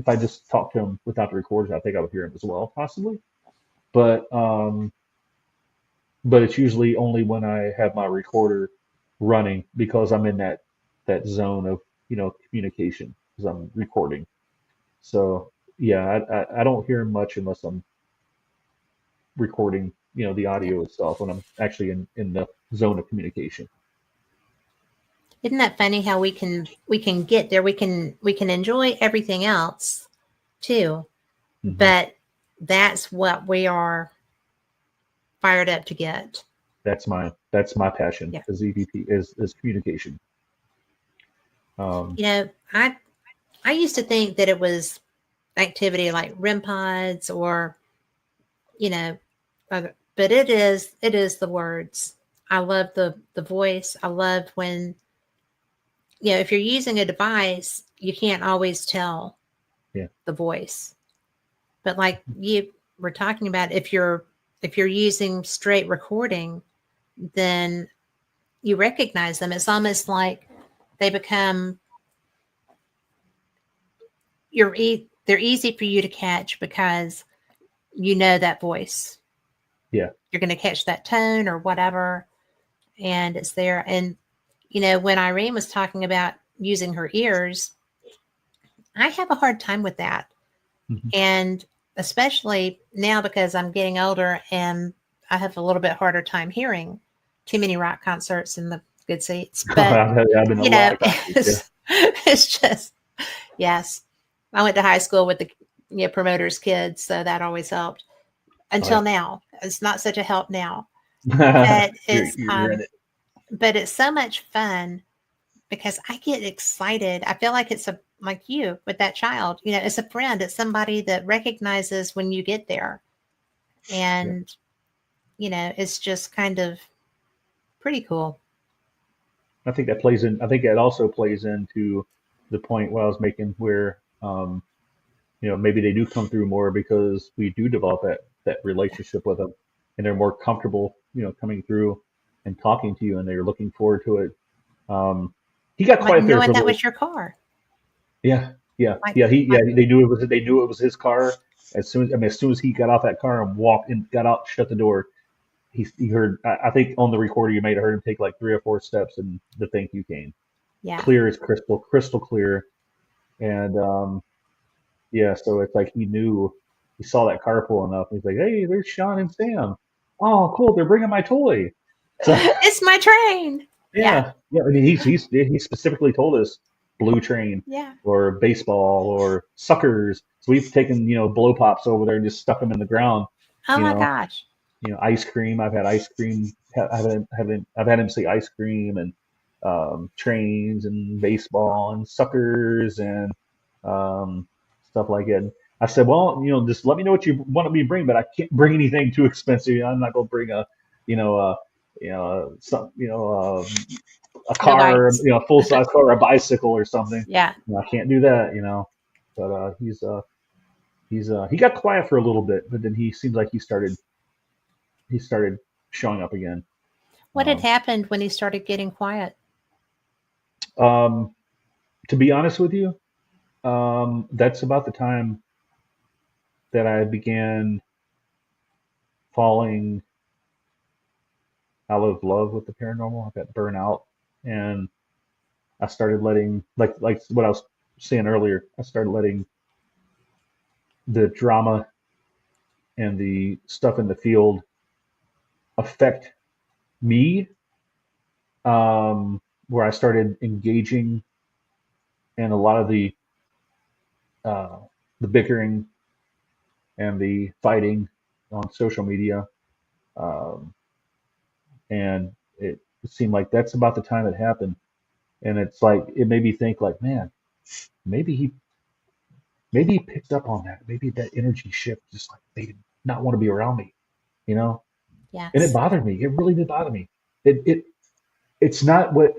I just talk to him without the recorders, I think I would hear him as well, possibly. But it's usually only when I have my recorder running because I'm in that zone of communication because I'm recording. So yeah, I don't hear much unless I'm recording the Yeah. audio itself when I'm actually in the zone of communication. Isn't that funny how we can get there? We can enjoy everything else too, Hmm. but that's what we are fired up to get. That's my passion Yeah. is EVP is communication. Um, You know, I used to think that it was activity like REM pods or you know, but it is the words. I love the voice. I love when if you're using a device, you can't always tell yeah, the voice. But like you were talking about, if you're using straight recording, then you recognize them. It's almost like they become they're easy for you to catch because you know that voice. yeah. You're going to catch that tone or whatever, and it's there. And when Irene was talking about using her ears, I have a hard time with that. Hmm. And especially now because I'm getting older and I have a little bit harder time hearing too many rock concerts in the good seats. But, I've been a lot of concerts. Yeah. it's just, yes. I went to high school with the promoters' kids, so that always helped Oh until yeah. now. It's not such a help now, but You're in it. so much fun because I get excited. I feel like it's like you with that child. It's a friend. It's somebody that recognizes when you get there, Yeah. and it's just kind of pretty cool. I think that plays in. I think that also plays into the point what I was making, where maybe they do come through more because we do develop that Yeah. relationship with them, and they're more comfortable, coming through and talking to you, and they're looking forward to it. Um, he got Like quiet there for knowing a that little. was your car. Yeah, yeah, Like yeah. like They knew it was his car. As soon as he got off that car and walked and got out, shut the door, he heard. I think on the recorder you made, I heard him take like 3 or 4 steps, and the thank you came yeah. clear as crystal clear. And yeah, so it's like he saw that car pulling up. He's like, hey, there's Sean and Sam. Oh, cool, they're bringing my toy. So It's my train. Yeah. yeah, yeah. I mean, he specifically told us blue train Yeah. or baseball or suckers. So we've taken blow pops over there and just stuck them in the ground. Oh You my know, gosh. ice cream. I've had ice cream. I've had him say ice cream and trains and baseball and suckers and um, stuff like that. And I said, well, just let me know what you want me to bring, but I can't bring anything too expensive. I'm not going to bring you know, a, some, a No car, bites. full size car, or a bicycle or something. Yeah. No, I can't do that. But he got quiet for a little bit, but then he seems like he started showing up again. What had Um, happened when he started getting quiet? um, to be honest with you, that's about the time that I began falling out of love with the paranormal. I got burnt out, and I started letting, like what I was saying earlier. I started letting the drama and the stuff in the field affect me, where I started engaging in a lot of uh, the bickering and the fighting on social media. Um, and it seemed like that's about the time it happened. And it's like it made me think, like, man, maybe he maybe he picked up on that. Maybe that energy shift, just like they did not want to be around me, you know? And it Yes. bothered me. It really did bother me. It's not what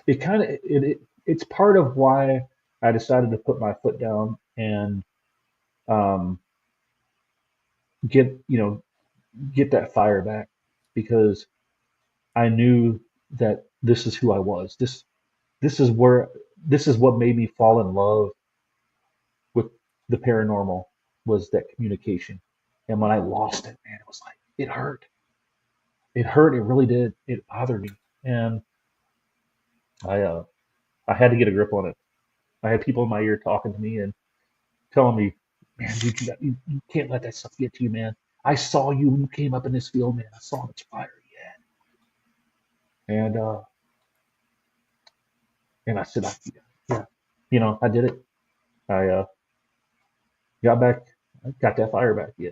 it kind of, it's part of why I decided to put my foot down and, um, get, get that fire back because I knew that this is who I was. This is where, this is what made me fall in love with the paranormal was that communication. And when I lost it, man, it was like it hurt. It hurt. It really did. It bothered me, and I I had to get a grip on it. I had people in my ear talking to me and telling me, "Man, you can't let that stuff get to you, man. I saw you when you came up in this field, man. I saw how much fire you had." And I said, "Yeah, I did it. I got back, I got that fire back. Yeah,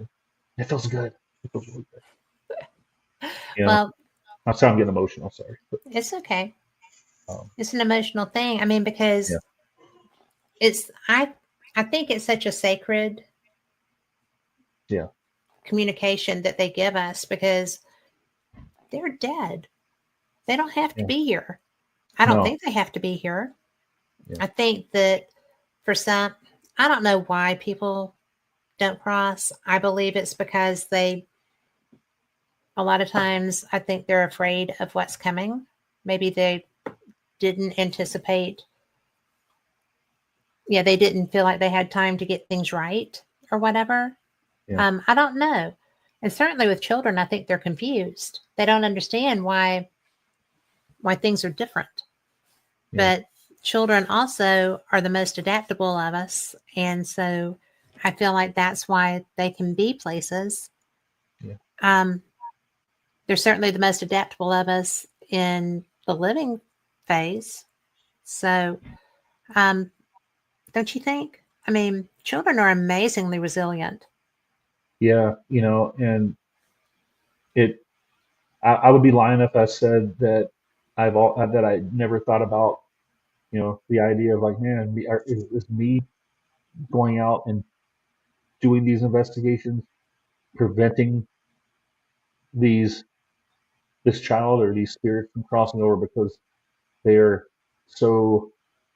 it feels good. It feels really good. You know, Well, that's how I'm getting emotional. Sorry, but it's okay. um, It's an emotional thing. I mean, yeah, because it's I think it's such a sacred yeah, communication that they give us because they're dead. They don't have to yeah. be here. I don't No, think they have to be here. yeah, I think that for some, I don't know why people don't cross. I believe it's because a lot of times, I think they're afraid of what's coming. Maybe they didn't anticipate, yeah, they didn't feel like they had time to get things right or whatever. yeah, I don't know. And certainly with children, I think they're confused. They don't understand why things are different. yeah, But children also are the most adaptable of us. And so I feel like that's why they can be places. yeah, Um, they're certainly the most adaptable of us in the living phase. So, um, don't you think? I mean, children are amazingly resilient. yeah. And it. I would be lying if I said that that I never thought about the idea of like, man, is me going out and doing these investigations preventing these this child or these spirits from crossing over because they're so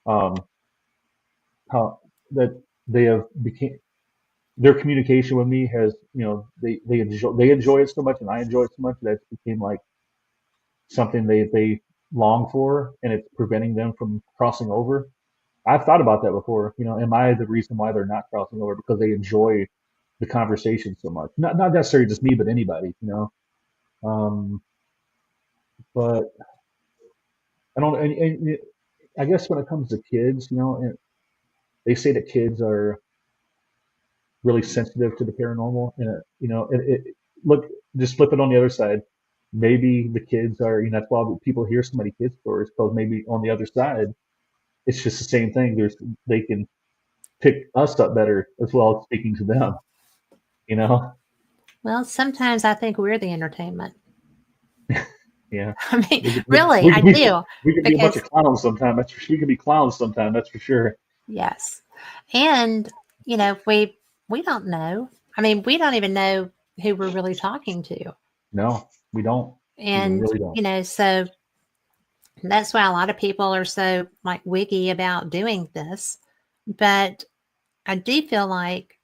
um how that they have became their communication with me has they enjoy it so much and I enjoy it so much that it became like something they long for and it's preventing them from crossing over. I've thought about that before. Am I the reason why they're not crossing over because they enjoy the conversation so much? Not necessarily just me, but anybody. Um, but I don't. I guess when it comes to kids, and they say that kids are really sensitive to the paranormal, and look, just flip it on the other side. Maybe the kids are, that's why people hear so many kids stories because maybe on the other side, it's just the same thing. They can pick us up better as well as speaking to them. You know, Well, sometimes I think we're the entertainment. yeah. I mean, We could, really, we I could be, do. we could be a bunch Because, of clowns sometime. We could be clowns sometime. That's for sure. yes. And, we don't know. I mean, we don't even know who we're really talking to. No, we don't. We And, really don't. so that's why a lot of people are so like wiggy about doing this. But I do feel like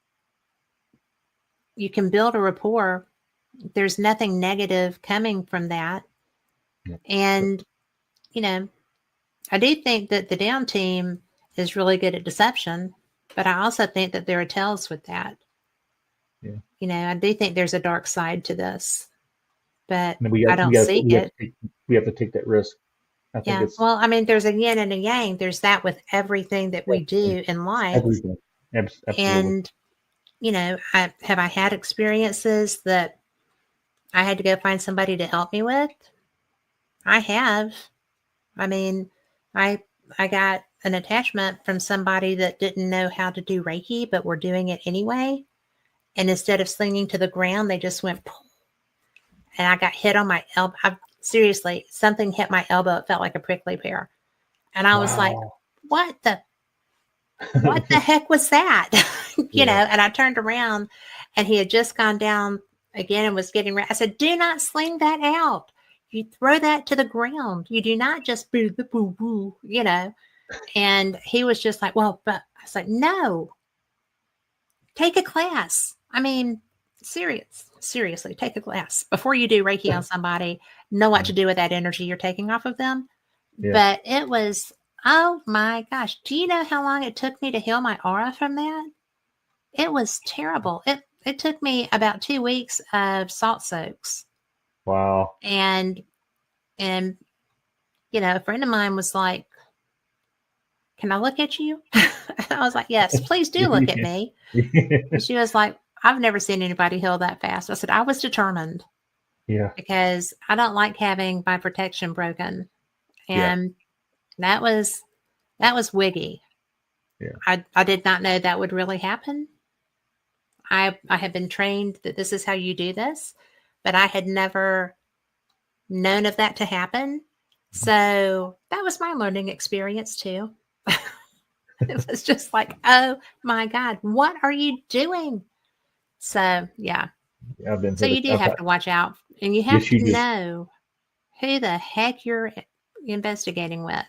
you can build a rapport. There's nothing negative coming from that. Yeah. And, you know, I do think that the down team is really good at deception, but I also think that there are tells with that. Yeah. I do think there's a dark side to this, but And I don't seek it. we have to take that risk. I think Yeah. it's Well, I mean, there's a yin and a yang. There's that with everything that we everything. do in life. Everything. Absolutely. And, I had experiences that I had to go find somebody to help me with. I have. I mean, I I got an attachment from somebody that didn't know how to do Reiki, but were doing it anyway. And instead of slinging to the ground, they just went, "Poof," and I got hit on my elbow. Seriously, something hit my elbow. It felt like a prickly pear. And I was like, Wow. what the? what the heck was that? Yeah. And I turned around and he had just gone down again and was getting ready. I said, do not sling that out. You throw that to the ground. You do not just boo, boo, boo, And he was just like, well, but I was like, no, take a class. I mean, seriously, take a class before you do Reiki on somebody. Know what to do with that energy you're taking off of them. Yeah. But it was, oh my gosh. Do you know how long it took me to heal my aura from that? It was terrible. It took me about 2 weeks of salt soaks. Wow. And a friend of mine was like, can I look at you? I was like, yes, please do look at me. And she was like, I've never seen anybody heal that fast. I said, I was determined. Yeah. Because I don't like having my protection broken. And that was wiggy. Yeah. I did not know that would really happen. I have been trained that this is how you do this, but I had never known of that to happen. So that was my learning experience too. It was just like, oh my God, what are you doing? So yeah. So you do have to watch out, and you have to know who the heck you're investigating with.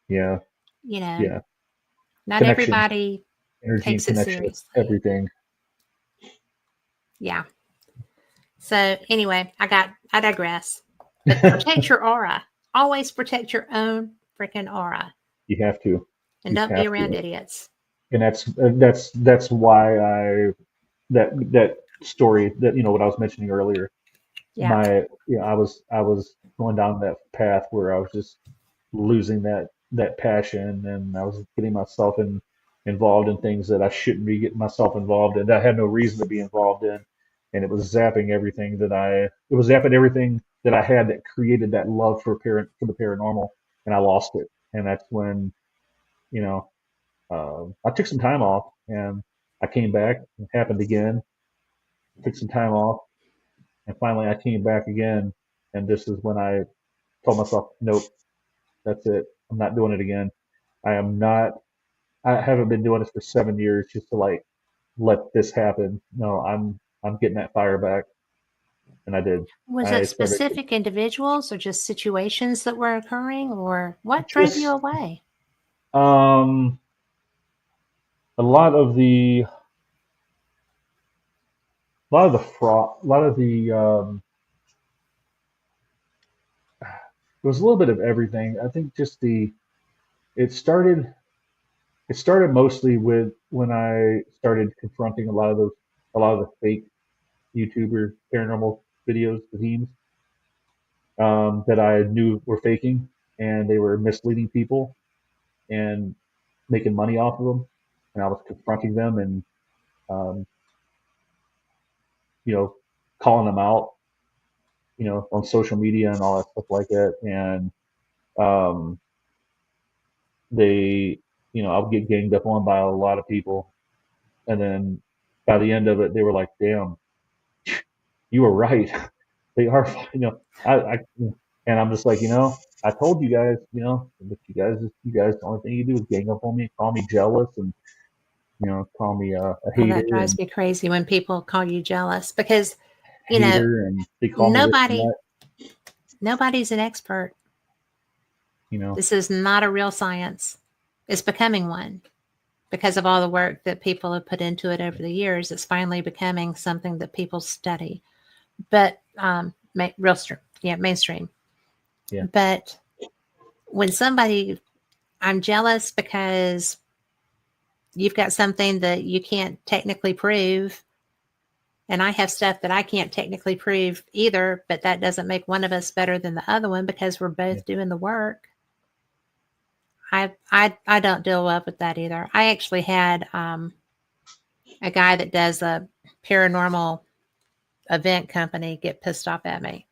Yeah. Not everybody energy takes it seriously. Everything. Yeah. So anyway, I digress. But protect your aura. Always protect your own freaking aura. You have to. And don't be around idiots. And that's why that story that what I was mentioning earlier. Yeah. I was going down that path where I was just losing that passion, and I was getting myself involved in things that I shouldn't be getting myself involved in, that I had no reason to be involved in. And it was zapping everything that I had that created that love for the paranormal, and I lost it. And that's when, I took some time off, and I came back. It happened again. Took some time off, and finally I came back again. And this is when I told myself, nope, that's it. I'm not doing it again. I am not. I haven't been doing this for 7 years just to let this happen. No, I'm getting that fire back, and I did. Was it specific individuals or just situations that were occurring, or what drove you away? A lot of the fraud, it was a little bit of everything. I think just it started mostly with when I started confronting a lot of the fake YouTuber paranormal videos, the memes, that I knew were faking, and they were misleading people and making money off of them. And I was confronting them and, um, calling them out, on social media and all that stuff like that. And, um, they, I'll get ganged up on by a lot of people. And then by the end of it, they were like, damn, you were right. They are, and I'm just like, I told you guys, but you guys, the only thing you do is gang up on me, call me jealous, and call me a hater. That drives me crazy when people call you jealous, because and they call nobody's an expert. This is not a real science. It's becoming one because of all the work that people have put into it over the years. It's finally becoming something that people study, but mainstream. Yeah. But when I'm jealous because you've got something that you can't technically prove, and I have stuff that I can't technically prove either, but that doesn't make one of us better than the other one because we're both doing the work. I don't deal well with that either. I actually had a guy that does a paranormal event company get pissed off at me.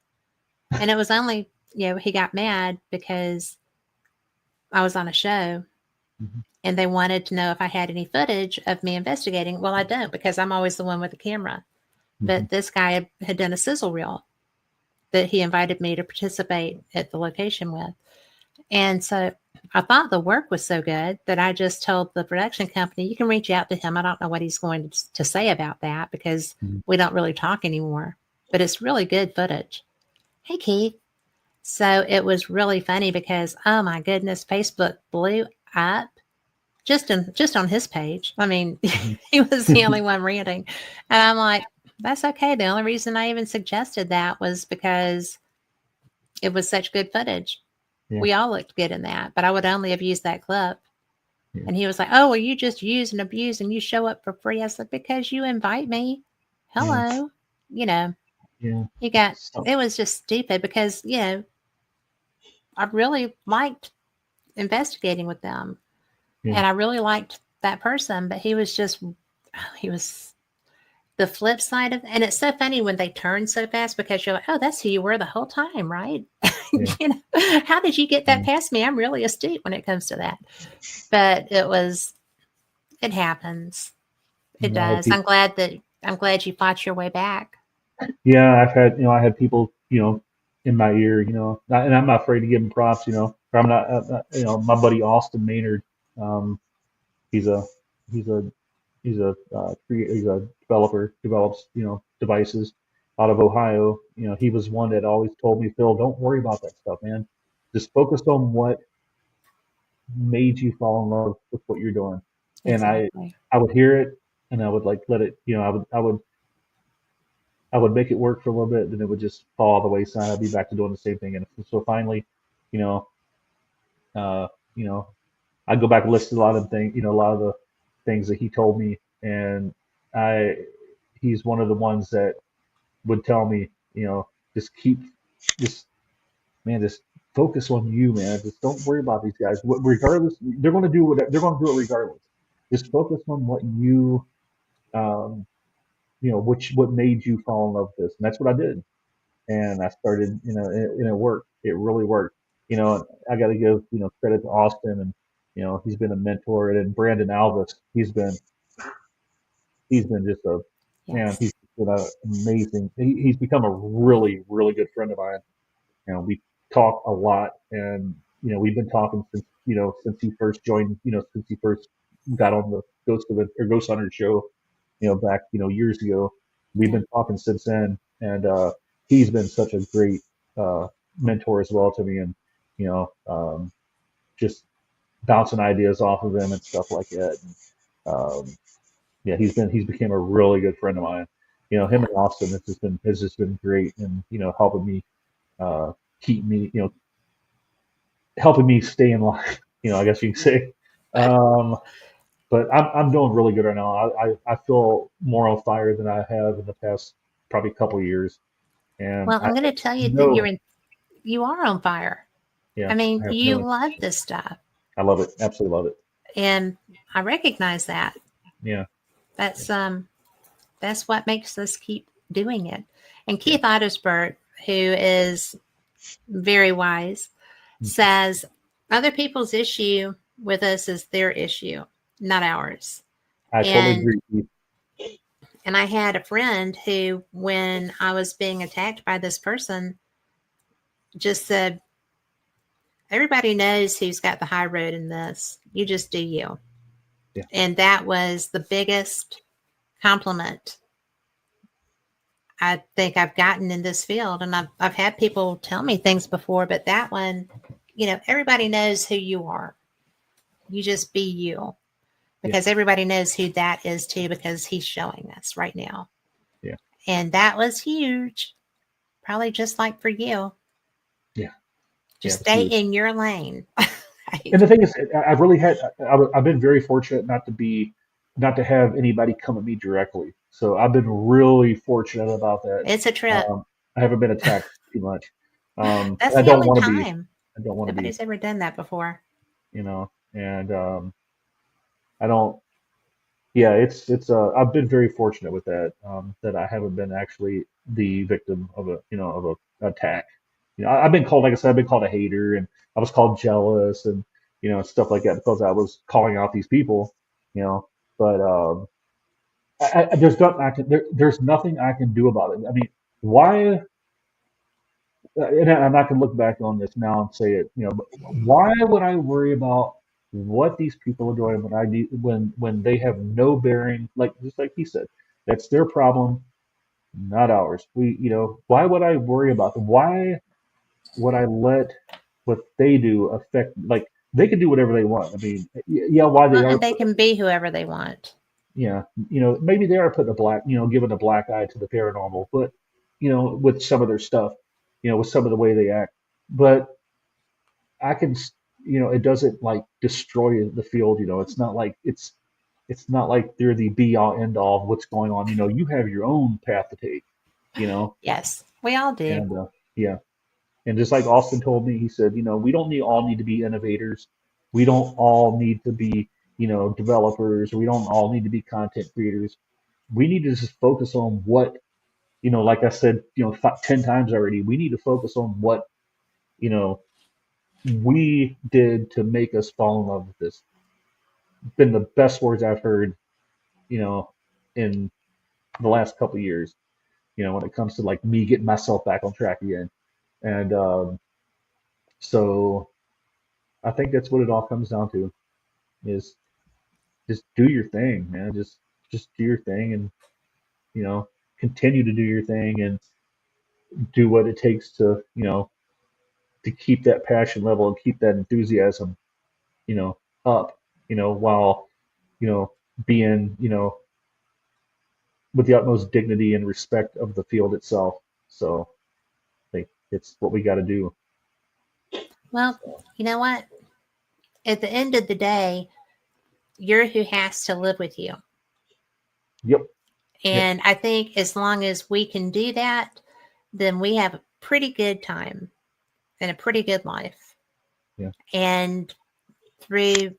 And it was only, he got mad because I was on a show, and they wanted to know if I had any footage of me investigating. Well, I don't, because I'm always the one with the camera. But this guy had done a sizzle reel that he invited me to participate at the location with. And so I thought the work was so good that I just told the production company, you can reach out to him. I don't know what he's going to say about that because Mhm. we don't really talk anymore, but it's really good footage. Hey, Keith. So it was really funny because, oh my goodness, Facebook blew up just on his page. I mean, he was the only one ranting. And I'm like, that's okay. The only reason I even suggested that was because it was such good footage. Yeah, We all looked good in that, but I would only have used that clip. yeah, And he was like, oh, well, you just use and abuse and you show up for free. I was like, because you invite me. yeah, Hello. You know, yeah. you got, So, it was just stupid because, I really liked investigating with them. yeah, And I really liked that person, but he was just, he was the flip side of, and it's so funny when they turn so fast because you're like, oh, that's who you were the whole time, right? yeah, How did you get that yeah. past me? I'm really astute when it comes to that. But it happens. It I had does. people. I'm glad you fought your way back. Yeah, I had people, in my ear, and I'm not afraid to give them props, or I'm not, my buddy Austin Maynard, um, he's a, he's a, he's a developer, develops, devices out of Ohio. He was one that always told me, Phil, don't worry about that stuff, man. Just focus on what made you fall in love with what you're doing. And Exactly. I would hear it and I would like let it, I would make it work for a little bit, then it would just fall all the wayside. I'd be back to doing the same thing. And so finally, you know, uh, you know, I go back and listen to a lot of things, a lot of the things that he told me, and I, he's one of the ones that would tell me, just keep, just man, just focus on you, man. Just don't worry about these guys. Regardless, they're going to do what they're going to do it regardless. Just focus on what you, um, which what made you fall in love with this, and that's what I did. And I started, and it worked. It really worked. I got to give credit to Austin, and he's been a mentor, and then Brandon Alvis, he's been just a man. Yes. He's been an amazing. He's become a really really good friend of mine. We talk a lot, and we've been talking since since he first joined. Since he first got on the Ghost Hunter show. Back years ago. We've Yeah. been talking since then, and he's been such a great uh, mentor as well to me, and just bouncing ideas off of him and stuff like that. And, yeah, he's became a really good friend of mine. Him Yeah. and Austin has just been great, and helping me uh, keep me, helping me stay in line. I guess you can say. Um, but I'm doing really good right now. I feel more on fire than I have in the past probably couple of years, and Well, I I'm going to have tell you that no, you are on fire. yeah, I mean, I have you no love intention. this stuff, I love it, absolutely love it. and I recognize that. Yeah, yeah, That's that's what makes us keep doing it. And yeah, Keith Ottersberg, who is very wise, says other people's issue with us is their issue, not ours. I totally And agree. With and I had a friend who, when I was being attacked by this person, just said, everybody knows who's got the high road in this. You just do you. Yeah, And that was the biggest compliment I think I've gotten in this field. And I've had people tell me things before, but that one, everybody knows who you are. You just be you yeah, because everybody knows who that is too, because he's showing us right now. yeah, And that was huge. Probably just like for you. yeah, yeah, Just stay absolutely. in your lane. And Right? the thing is, I've really had, I've been very fortunate not to have anybody come at me directly. So I've been really fortunate about that. It's a trip. I haven't been attacked too much. That's I the don't only want to be. time. I don't want to be. Nobody's ever done that before. And I don't. Yeah, I've been very fortunate with that. That I haven't been actually the victim of a attack. I've been called, like I said, I've been called a hater, and I was called jealous, and stuff like that because I was calling out these people. You know, but there's nothing I can do about it. I mean, why and I'm not going to look back on this now and say it, but why would I worry about what these people are doing when I do, when they have no bearing, like just like he said, that's their problem, not ours. Why would I worry about them? Why would I let what they do affect, like they can do whatever they want. I mean, yeah, why they Well, are and they can be whoever they want. yeah, maybe they are putting a black, giving a black eye to the paranormal, but with some of their stuff, with some of the way they act. But I can, it doesn't like destroy the field. It's not like it's not like they're the be all end all of what's going on. You have your own path to take. You know, Yes, we all do. and yeah, and just like Austin told me, he said, we don't all need to be innovators. We don't all need to be, developers. We don't all need to be content creators. We need to just focus on what, like I said, 10 times already, we need to focus on what, you know, we did to make us fall in love with this. Been the best words I've heard, you know, in the last couple of years, when it comes to like me getting myself back on track again. And so I think that's what it all comes down to is just do your thing, man. Just do your thing and, you know, continue to do your thing and do what it takes to, to keep that passion level and keep that enthusiasm, up, while, you know, being, with the utmost dignity and respect of the field itself. So I think it's what we got to do. Well, you know what? At the end of the day, you're who has to live with you. Yep. Yep. And I think as long as we can do that, then we have a pretty good time and a pretty good life. Yeah. And through,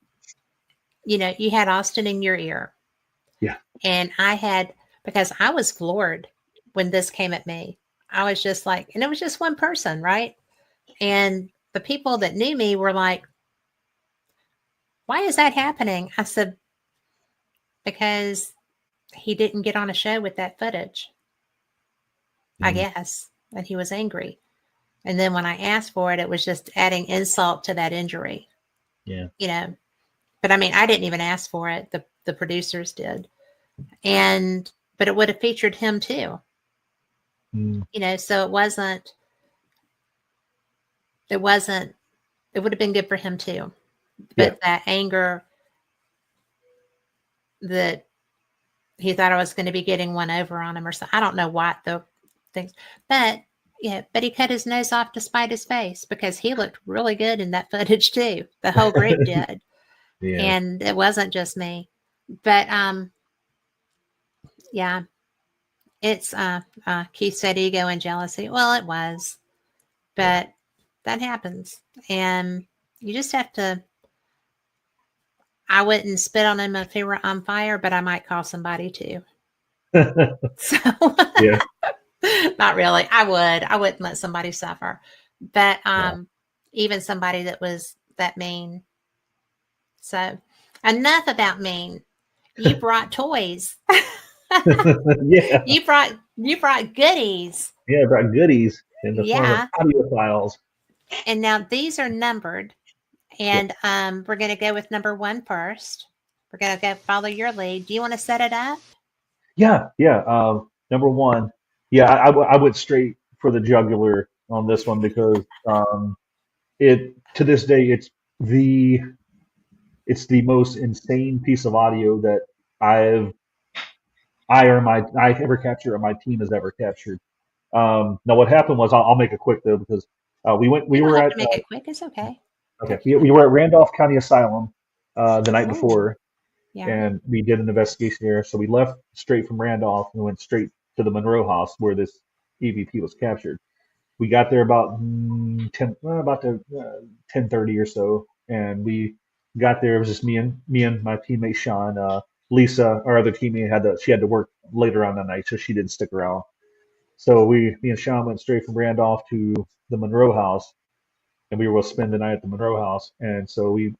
you had Austin in your ear. Yeah. And I had, because I was floored when this came at me. I was just like, and it was just one person, right? And the people that knew me were like, why is that happening? I said, because he didn't get on a show with that footage, I guess. And he was angry. And then when I asked for it, it was just adding insult to that injury. Yeah. But I mean, I didn't even ask for it. The producers did. But it would have featured him too. So it would have been good for him too. But that anger that he thought I was going to be getting one over on him or something. I don't know what the things, but but he cut his nose off to spite his face because he looked really good in that footage too. The whole group did. Yeah. And it wasn't just me. But it's Keith said ego and jealousy. Well, it was. But that happens. And you just have to, I wouldn't spit on him if he were on fire, but I might call somebody too. So Yeah. not really. I wouldn't let somebody suffer. But even somebody that was that mean. So enough about mean. You brought toys. Yeah. You brought goodies. Yeah. Brought goodies in the form of Yeah. audio files. And now these are numbered. And we're going to go with number 1 first. We're going to go follow your lead. Do you want to set it up? Yeah. Yeah. Number one. Yeah. I went straight for the jugular on this one because it to this day the it's the most insane piece of audio that I've I ever captured or my team has ever captured. Now what happened was I'll make it quick though because You we don't were have at to make it quick. It's okay. okay we were at Randolph County Asylum the night Oh, before yeah. and we did an investigation there. So we left straight from Randolph and went straight to the Monroe house where this EVP was captured. We got there about 10:30 or so, and we got there. It was just me and my teammate Sean. Lisa, our other teammate, she had to work later on that night, so she didn't stick around. So me and Sean went straight from Randolph to the Monroe house, and we were going to spend the night at the Monroe house. And so we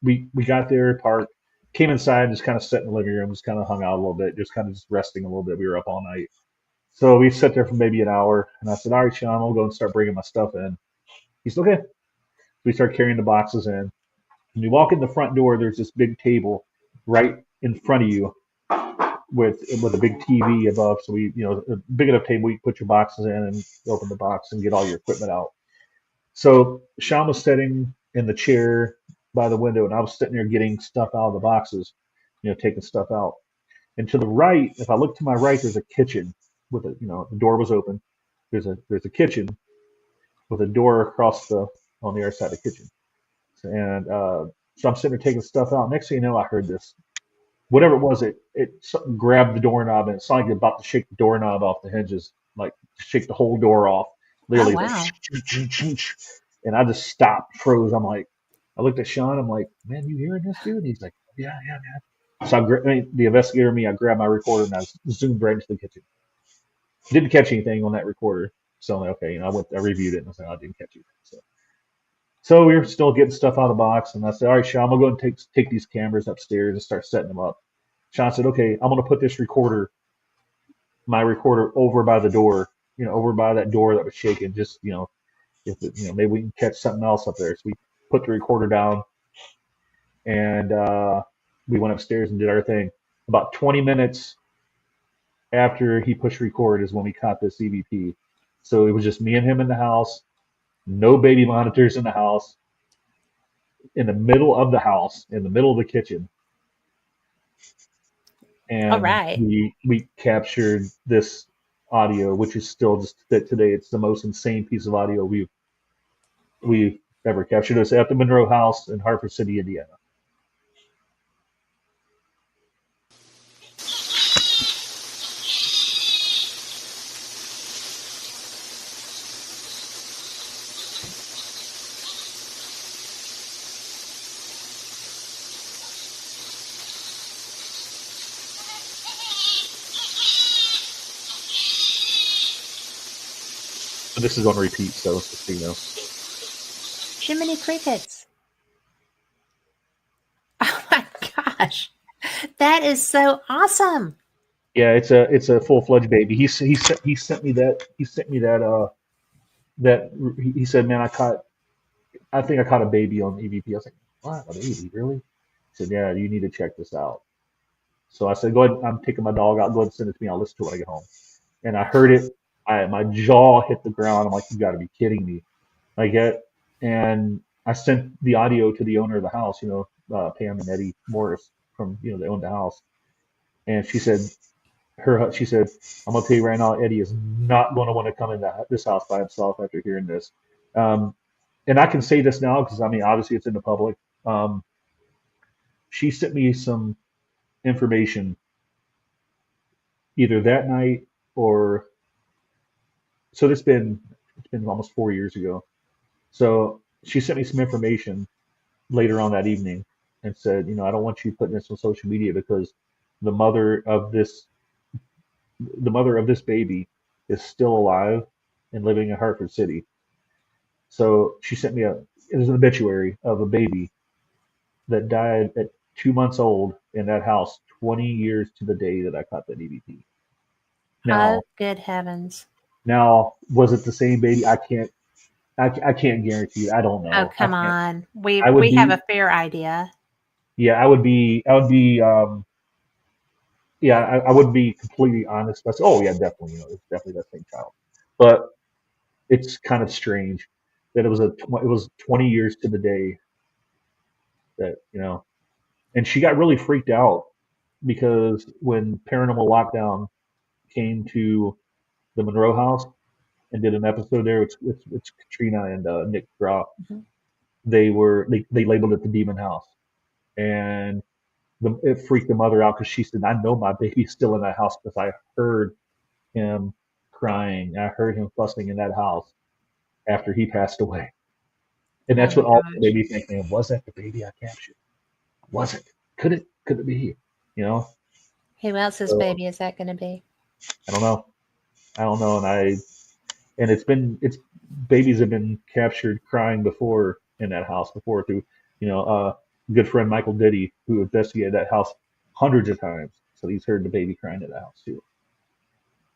got there, parked, came inside, and just kind of sat in the living room, just kind of hung out a little bit, just kind of just resting a little bit. We were up all night, So we sat there for maybe an hour, and I said, "All right, Sean, I'll go and start bringing my stuff in." He said, "Okay." We start carrying the boxes in. When you walk in the front door, there's this big table right in front of you with a big TV above. So a big enough table you can put your boxes in and open the box and get all your equipment out. So Sean was sitting in the chair by the window, and I was sitting there getting stuff out of the boxes, taking stuff out. And to the right, if I look to my right, there's a kitchen with the door was open. There's a kitchen with a door across on the other side of the kitchen. And so I'm sitting there taking stuff out. Next thing you know, I heard this. Whatever it was, it something grabbed the doorknob, and it sounded like about to shake the doorknob off the hinges, like shake the whole door off. Oh, Literally, like, wow. and I just stopped, froze. I looked at Sean. I'm like, "Man, you hearing this, dude?" And he's like, "Yeah, yeah, man." So the investigator and me, I grabbed my recorder and I zoomed right into the kitchen. Didn't catch anything on that recorder. So I'm like, okay, I reviewed it and I said, I didn't catch anything. So we were still getting stuff out of the box, and I said, "All right, Sean, I'm gonna go and take these cameras upstairs and start setting them up." Sean said, "Okay, I'm gonna put my recorder, over by the door, over by that door that was shaking, just maybe we can catch something else up there." So we put the recorder down, and we went upstairs and did our thing. About 20 minutes after he pushed record is when we caught this EVP. So it was just me and him in the house, no baby monitors in the house, in the middle of the house, in the middle of the kitchen, All and right. we captured this audio, which is still just that today. It's the most insane piece of audio we've ever captured. It's at the Monroe House in Hartford City, Indiana. But this is on repeat, so just so you know. Jiminy Crickets. Oh my gosh. That is so awesome. Yeah, it's a full fledged baby. He sent me that he said, "Man, I think I caught a baby on EVP." I was like, "What, a baby, really?" He said, "Yeah, you need to check this out." So I said, "Go ahead. I'm taking my dog out. Go ahead and send it to me. I'll listen to it when I get home." And I heard it. My jaw hit the ground. I'm like, "You got to be kidding me!" And I sent the audio to the owner of the house, Pam and Eddie Morris from they owned the house, and she said, "I'm gonna tell you right now, Eddie is not going to want to come in this house by himself after hearing this." Um, and I can say this now because I mean, obviously, it's in the public. Um, she sent me some information either that night or so. It's been almost 4 years ago. So she sent me some information later on that evening and said, "I don't want you putting this on social media because the mother of this the mother of this baby is still alive and living in Hartford City." So she sent me it was an obituary of a baby that died at 2 months old in that house 20 years to the day that I caught that EVP. Oh, Now, good heavens. was it the same baby? I can't guarantee. I don't Oh, know. I come can't. on. We I would we have a be, fair idea. yeah, I would be completely honest. But oh yeah, definitely, it's definitely that same child. But it's kind of strange that it was 20 years to the day that and she got really freaked out because when Paranormal Lockdown came to the Monroe House and did an episode there, it's Katrina and Nick Groff. Mhm. They labeled it the Demon House, and it freaked the mother out because she said, "I know my baby's still in that house because I heard him crying. I heard him fussing in that house after he passed away." And Oh that's my what all made gosh. me think, man, was that the baby I captured? Was it? Could it be? You know? Who else's So baby is that going to be? I don't know. I don't know. And it's babies have been captured crying before in that house before through, good friend Michael Diddy, who investigated that house hundreds of times. So he's heard the baby crying in the house too.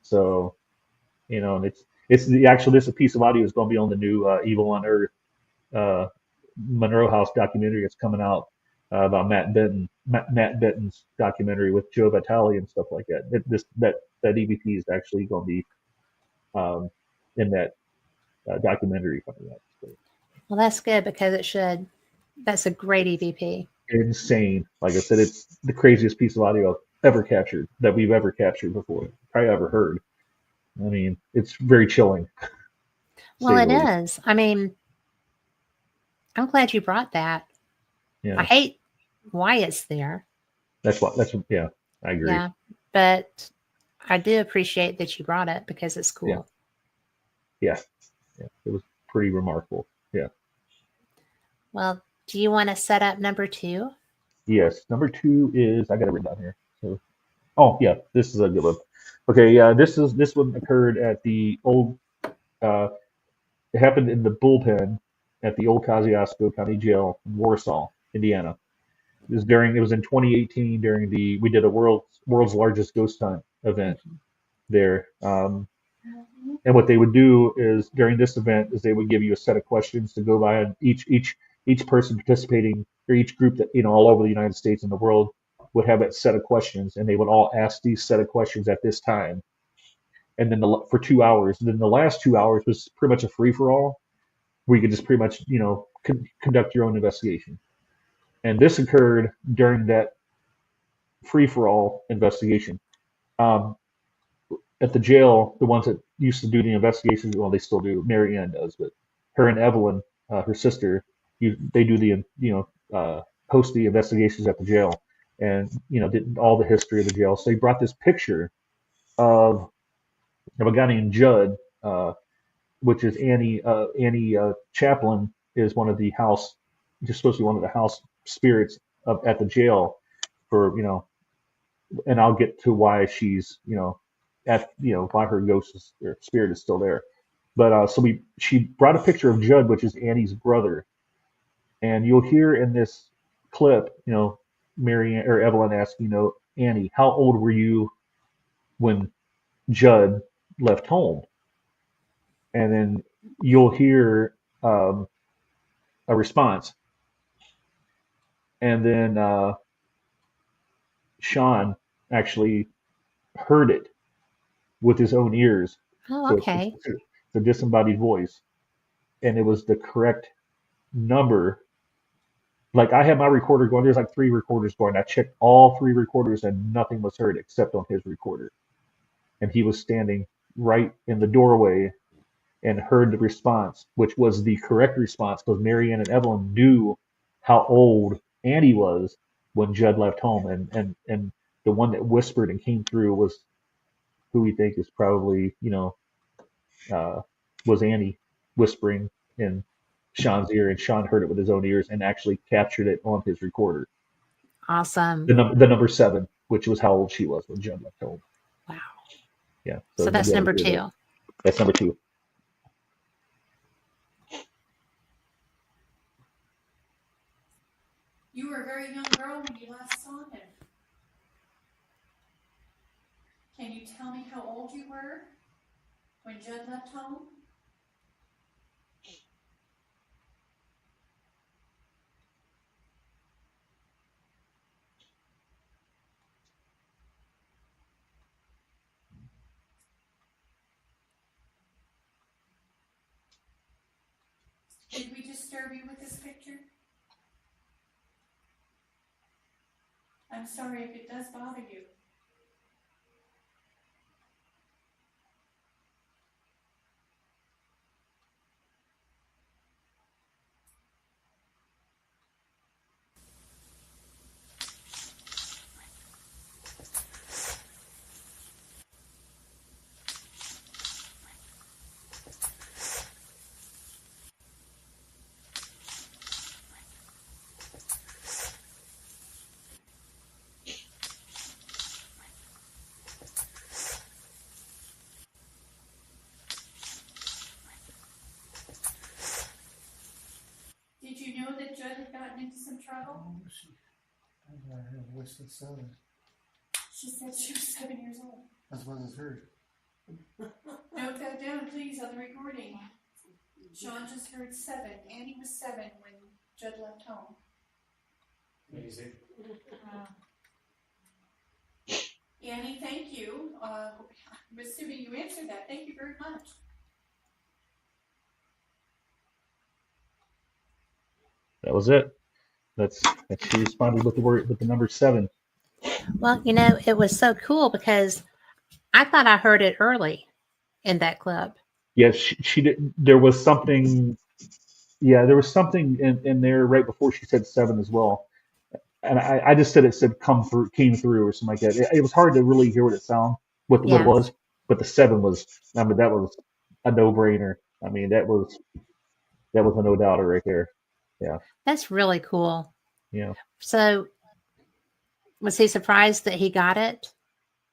So And it's the actual this piece of audio is going to be on the new Evil on Earth uh, Monroe House documentary that's coming out about Matt Benton's documentary with Joe Vitale and stuff like that. That EVP is actually going to be um, in that documentary coming up. So Well, that's good because it should. That's a great EVP. insane. Like I said, it's the craziest piece of audio ever captured that we've ever captured before, probably ever heard. I mean, it's very chilling, to Well, say the it least. is. I mean, I'm glad you brought that. I Yeah, hate why it's there. yeah, I agree. Yeah, but I do appreciate that you brought it because it's Yeah, cool. yeah, yeah. It was pretty remarkable. Yeah. Well, do you want to set up number two? Yes. Number two is I got it written down here. So, oh yeah, this is a good one. Okay, yeah, this one occurred at the old. Uh, it happened in the bullpen at the old Kosciuszko County Jail in Warsaw, Indiana. It was in 2018 during the we did a world's largest ghost hunt event Mhm. there. And what they would do is during this event is they would give you a set of questions to go by, and each person participating or each group that all over the United States and the world would have that set of questions, and they would all ask these set of questions at this time, and then for 2 hours. And then the last 2 hours was pretty much a free for all, where you could just pretty much conduct your own investigation. And this occurred during that free for all investigation. Um, at the jail, the ones that used to do the investigations, well, they still do. Mary Ann does, but her and Evelyn, her sister, they do the host the investigations at the jail, and did all the history of the jail. So they brought this picture of a guy named Judd, which is Annie Chaplin is one of the house, just supposed to be one of the house spirits at the jail for and I'll get to why she's why her ghost or spirit is still there. But she brought a picture of Judd, which is Annie's brother, and you'll hear in this clip, Mary or Evelyn asking, Annie, how old were you when Judd left home? And then you'll hear a response, and then Sean actually heard it with his own ears. Oh, So okay. it's a disembodied voice, and it was the correct number. Like I had my recorder going, there's like three recorders going. I checked all three recorders and nothing was heard except on his recorder. And he was standing right in the doorway and heard the response, which was the correct response because Marianne and Evelyn knew how old Annie was when Judd left home. And the one that whispered and came through was who we think is probably, uh, was Annie whispering in Sean's ear, and Sean heard it with his own ears and actually captured it on his recorder. Awesome. The number seven, which was how old she was when Judd left home. Wow. Yeah, so So you'll that's be able number to hear that. two. That's number two. You were a very young girl when you last saw him. Can you tell me how old you were when Judd left home? Did we disturb you with this picture? I'm sorry if it does bother you. Did you know that Judd had gotten into some trouble? I have voice at 7. She said she was 7 years old. That's what I heard. Note that down, please, on the recording. Sean just heard 7. Annie was 7 when Judd left home. Amazing. Annie, thank you. I'm assuming you answered that. Thank you very much. That was it. That's she responded with the number 7. Well, it was so cool because I thought I heard it early in that club. Yeah, she did. There was something. Yeah, there was something in there right before she said 7 as well. And I just said it said came through or something like that. It was hard to really hear what it what it Yeah. was, but the 7 was. I mean, that was a no brainer. I mean, that was a no doubter right there. Yeah, That's really cool. yeah, So was he surprised that he got it?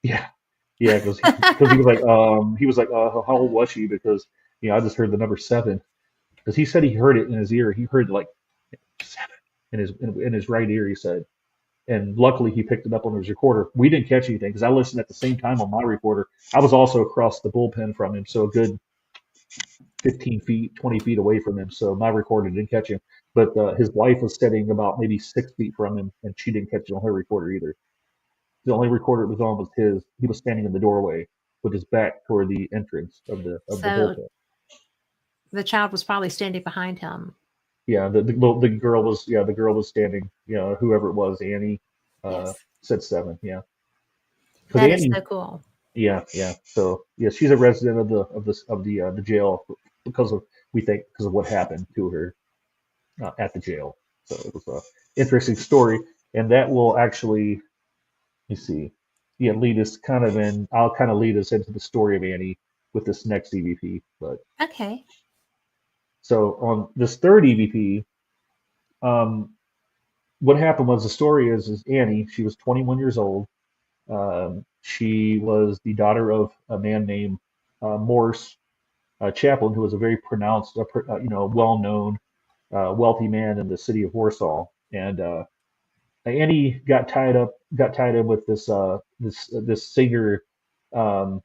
yeah, yeah. Because he was like, how old was she? Because I just heard the number 7. Because he said he heard it in his ear. He heard like 7 in his right ear. He said. And luckily he picked it up on his recorder. We didn't catch anything because I listened at the same time on my recorder. I was also across the bullpen from him, so a good 15 feet, 20 feet away from him. So my recorder didn't catch him. But his wife was sitting about maybe 6 feet from him, and she didn't catch it on her recorder either. The only recorder it was on was his. He was standing in the doorway with his back toward the entrance of the So bullpen. the child was probably standing behind him. Yeah, the girl was standing. Whoever it was, Annie, Yes. said 7. Yeah, because That is Annie. so cool. Yeah, yeah. So yeah, she's a resident of the jail because of what happened to her at the jail. So it was a interesting story, and that will actually, you see, yeah, lead us kind of in. I'll kind of lead us into the story of Annie with this next EVP. But Okay. so on this third EVP, what happened was the story is Annie. She was 21 years old. She was the daughter of a man named Morse Chaplin, who was a very pronounced, well-known, wealthy man in the city of Warsaw. And Annie got tied in with this singer, um,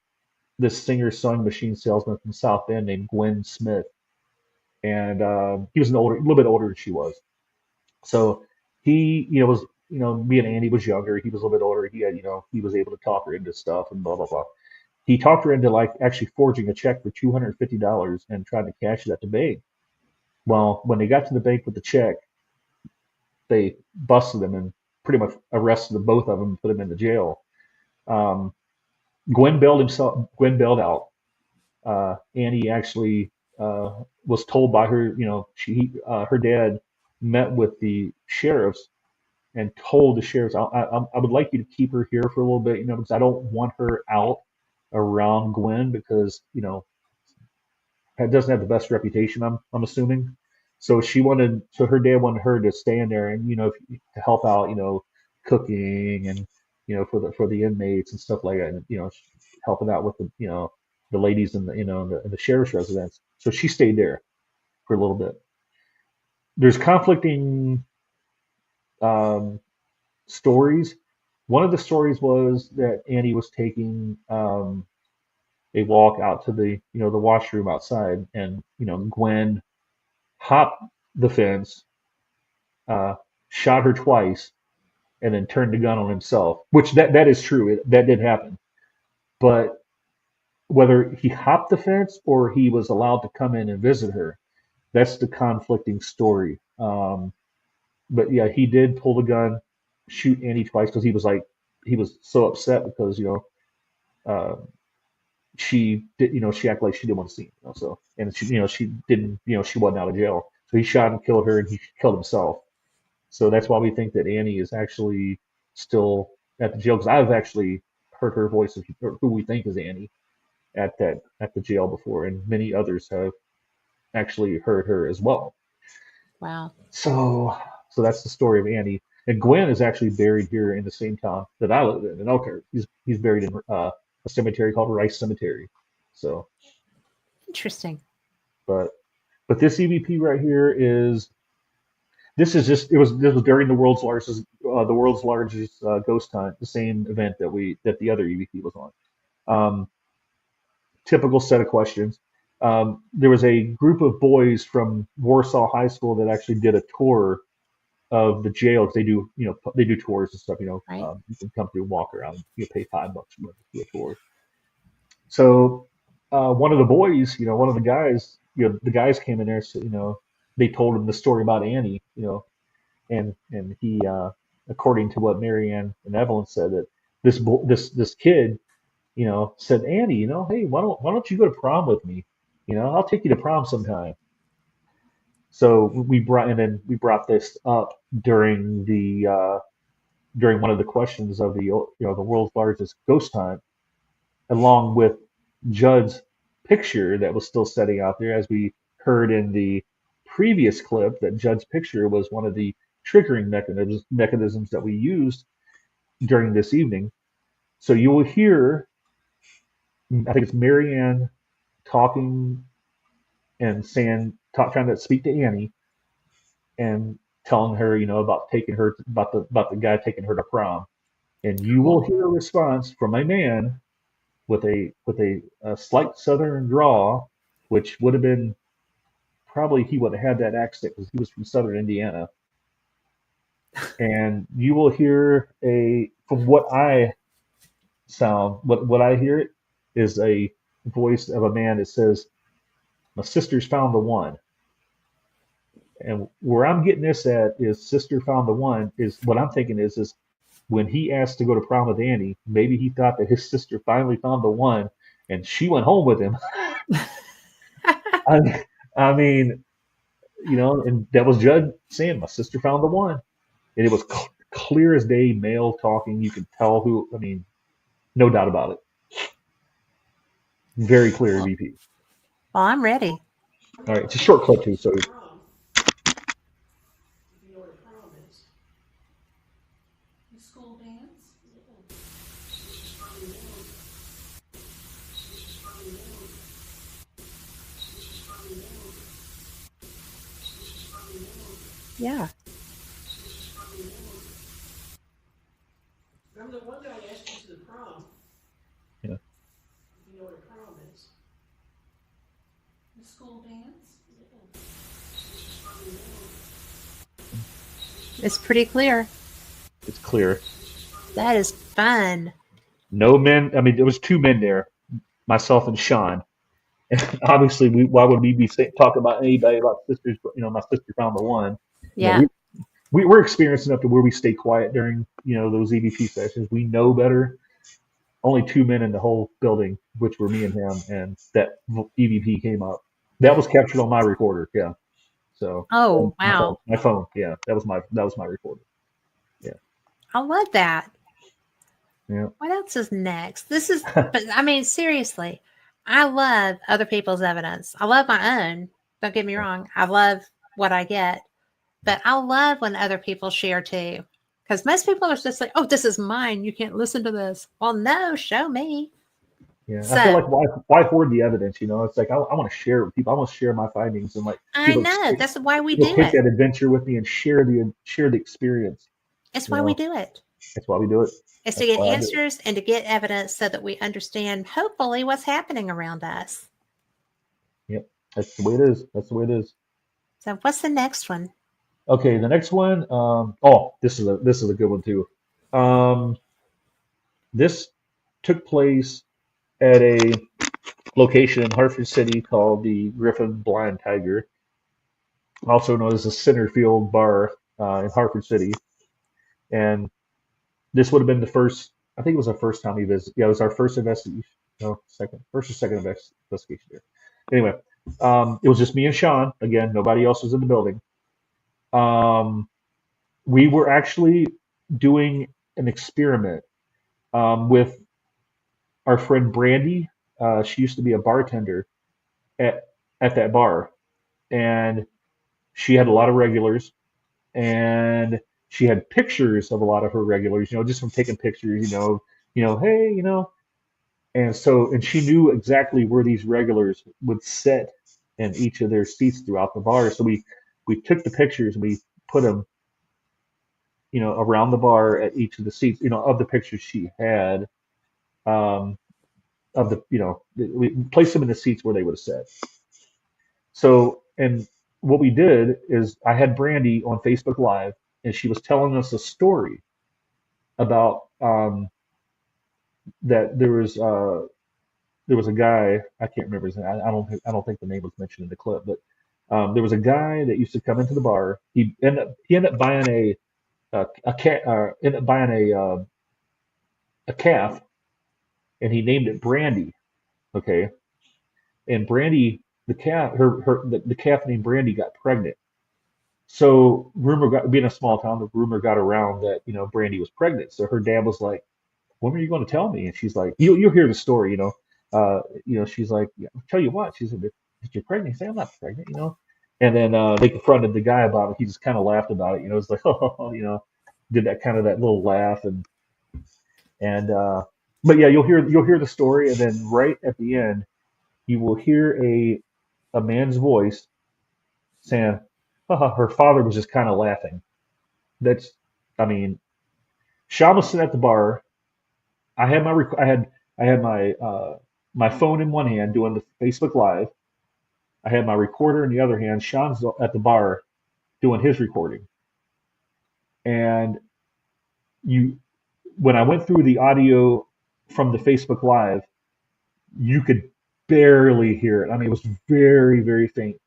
this singer sewing machine salesman from South Bend named Gwen Smith, and he was a little bit older than she was. So he, was, me and Andy was younger. He was a little bit older. He was able to talk her into stuff and blah blah blah. He talked her into like actually forging a check for $250 and trying to cash it at the bank. Well, when they got to the bank with the check, they busted them and pretty much arrested the both of them and put them in the jail. Um, Gwen bailed out. Annie actually was told by her, her dad met with the sheriffs and told the sheriffs, I would like you to keep her here for a little bit, because I don't want her out around Gwen because, it doesn't have the best reputation, I'm assuming. So her dad wanted her to stay in there and, to help out, cooking and, for the inmates and stuff like that, and, helping out with the ladies in the sheriff's residence. So she stayed there for a little bit. There's conflicting um, stories. One of the stories was that Annie was taking a walk out to the washroom outside, and Gwen hopped the fence, uh, shot her twice, and then turned the gun on himself. Which that is true. That did happen. But whether he hopped the fence or he was allowed to come in and visit her, that's the conflicting story. But yeah, he did pull the gun, shoot Annie twice because he was so upset because uh, she did she acted like she didn't want to see him, so and she didn't she wasn't out of jail, so he shot and killed her and he killed himself. So that's why we think that Annie is actually still at the jail, because I've actually heard her voice of who we think is Annie at the jail before, and many others have actually heard her as well. Wow. So that's the story of Annie. And Gwen is actually buried here in the same town that I live in Elkhart. He's buried in a cemetery called Rice Cemetery. So, Interesting. but this EVP right here is this is just this was during the world's largest ghost hunt, the same event that the other EVP was on. Um, typical set of questions. There was a group of boys from Warsaw High School that actually did a tour of the jail. 'Cause they do, they do tours and stuff. Right. You can come through, walk around, you pay $5 a month to do a tour. So one of the boys, one of the guys, the guys came in there. So they told him the story about Annie. And he, according to what Marianne and Evelyn said, that this kid, said, Annie, hey, why don't you go to prom with me? I'll take you to prom sometime. So we brought this up during one of the questions of the world's largest ghost hunt, along with Judd's picture that was still sitting out there, as we heard in the previous clip, that Judd's picture was one of the triggering mechanisms that we used during this evening. So you will hear, I think it's Marianne talking and trying to speak to Annie and telling her, about about the guy taking her to prom. And you will hear a response from a man with a slight southern drawl, which would have been probably, he would have had that accent because he was from southern Indiana. And you will hear from what I hear it is a voice of a man that says, "My sister's found the one." And where I'm getting this at is, sister found the one, is what I'm thinking is when he asked to go to prom with Annie, maybe he thought that his sister finally found the one and she went home with him. I mean, and that was Judd saying, "My sister found the one." And it was clear as day, male talking. You could tell who, no doubt about it. Very clear, VP. Well, I'm ready. All right, it's a short clip too, so. School dance? Yeah. Remember the one guy asked you to the prom? Yeah. You know what a prom is? The school dance? It's pretty clear. It's clear. That is fun. No men. There was two men there, myself and Sean. And obviously, why would we be talking about anybody about sisters? My sister found the one. Yeah. We're experienced enough to where we stay quiet during those EVP sessions. We know better. Only two men in the whole building, which were me and him, and that EVP came up. That was captured on my recorder. Yeah. So. Oh, wow. My phone. Yeah, that was my recorder. Yeah. I love that. Yeah. What else is next? This is, but seriously, I love other people's evidence. I love my own. Don't get me wrong. I love what I get, but I love when other people share too. Because most people are just like, "Oh, this is mine. You can't listen to this." Well, no, show me. Yeah, I feel like why hoard the evidence? It's like I want to share it with people. I want to share my findings, and I know that's why we do take it. that adventure with me and share the experience. It's why we do it. That's why we do it. It's to get answers and to get evidence so that we understand, hopefully, what's happening around us. Yep, that's the way it is. That's the way it is. So, what's the next one? Okay, the next one. This is a good one too. This took place at a location in Hartford City called the Griffin Blind Tiger, also known as the Centerfield Bar in Hartford City. And this would have been the first, I think it was our first time we visited. Yeah, it was our first investigation. No, first or second investigation there. Anyway, it was just me and Sean. Again, nobody else was in the building. We were actually doing an experiment with our friend Brandy. She used to be a bartender at that bar, and she had a lot of regulars, and she had pictures of a lot of her regulars, just from taking pictures, hey, and she knew exactly where these regulars would sit in each of their seats throughout the bar. So we took the pictures and we put them, around the bar at each of the seats, of the pictures she had. of the, we placed them in the seats where they would have sat. So, and what we did is I had Brandy on Facebook Live, and she was telling us a story about that there was a guy, I can't remember his name. I don't think the name was mentioned in the clip, but there was a guy that used to come into the bar. He ended up buying a cat ended up buying a calf, and he named it Brandy. Okay, and Brandy, the calf, the calf named Brandy got pregnant. So being a small town, the rumor got around that Brandy was pregnant. So her dad was like, "When are you going to tell me?" And she's like, "You'll hear the story, She's like, yeah, I'll tell you what." She said, "If you're pregnant," he said, "I'm not pregnant." And then they confronted the guy about it. He just kind of laughed about it. It's like, oh, did that little laugh and but yeah, you'll hear the story, and then right at the end, you will hear a man's voice saying, haha, her father was just kind of laughing. That's, I mean, Sean was sitting at the bar. I had my my phone in one hand doing the Facebook Live. I had my recorder in the other hand. Sean's at the bar doing his recording. And you, when I went through the audio from the Facebook Live, you could barely hear it. I mean, it was very, very faint.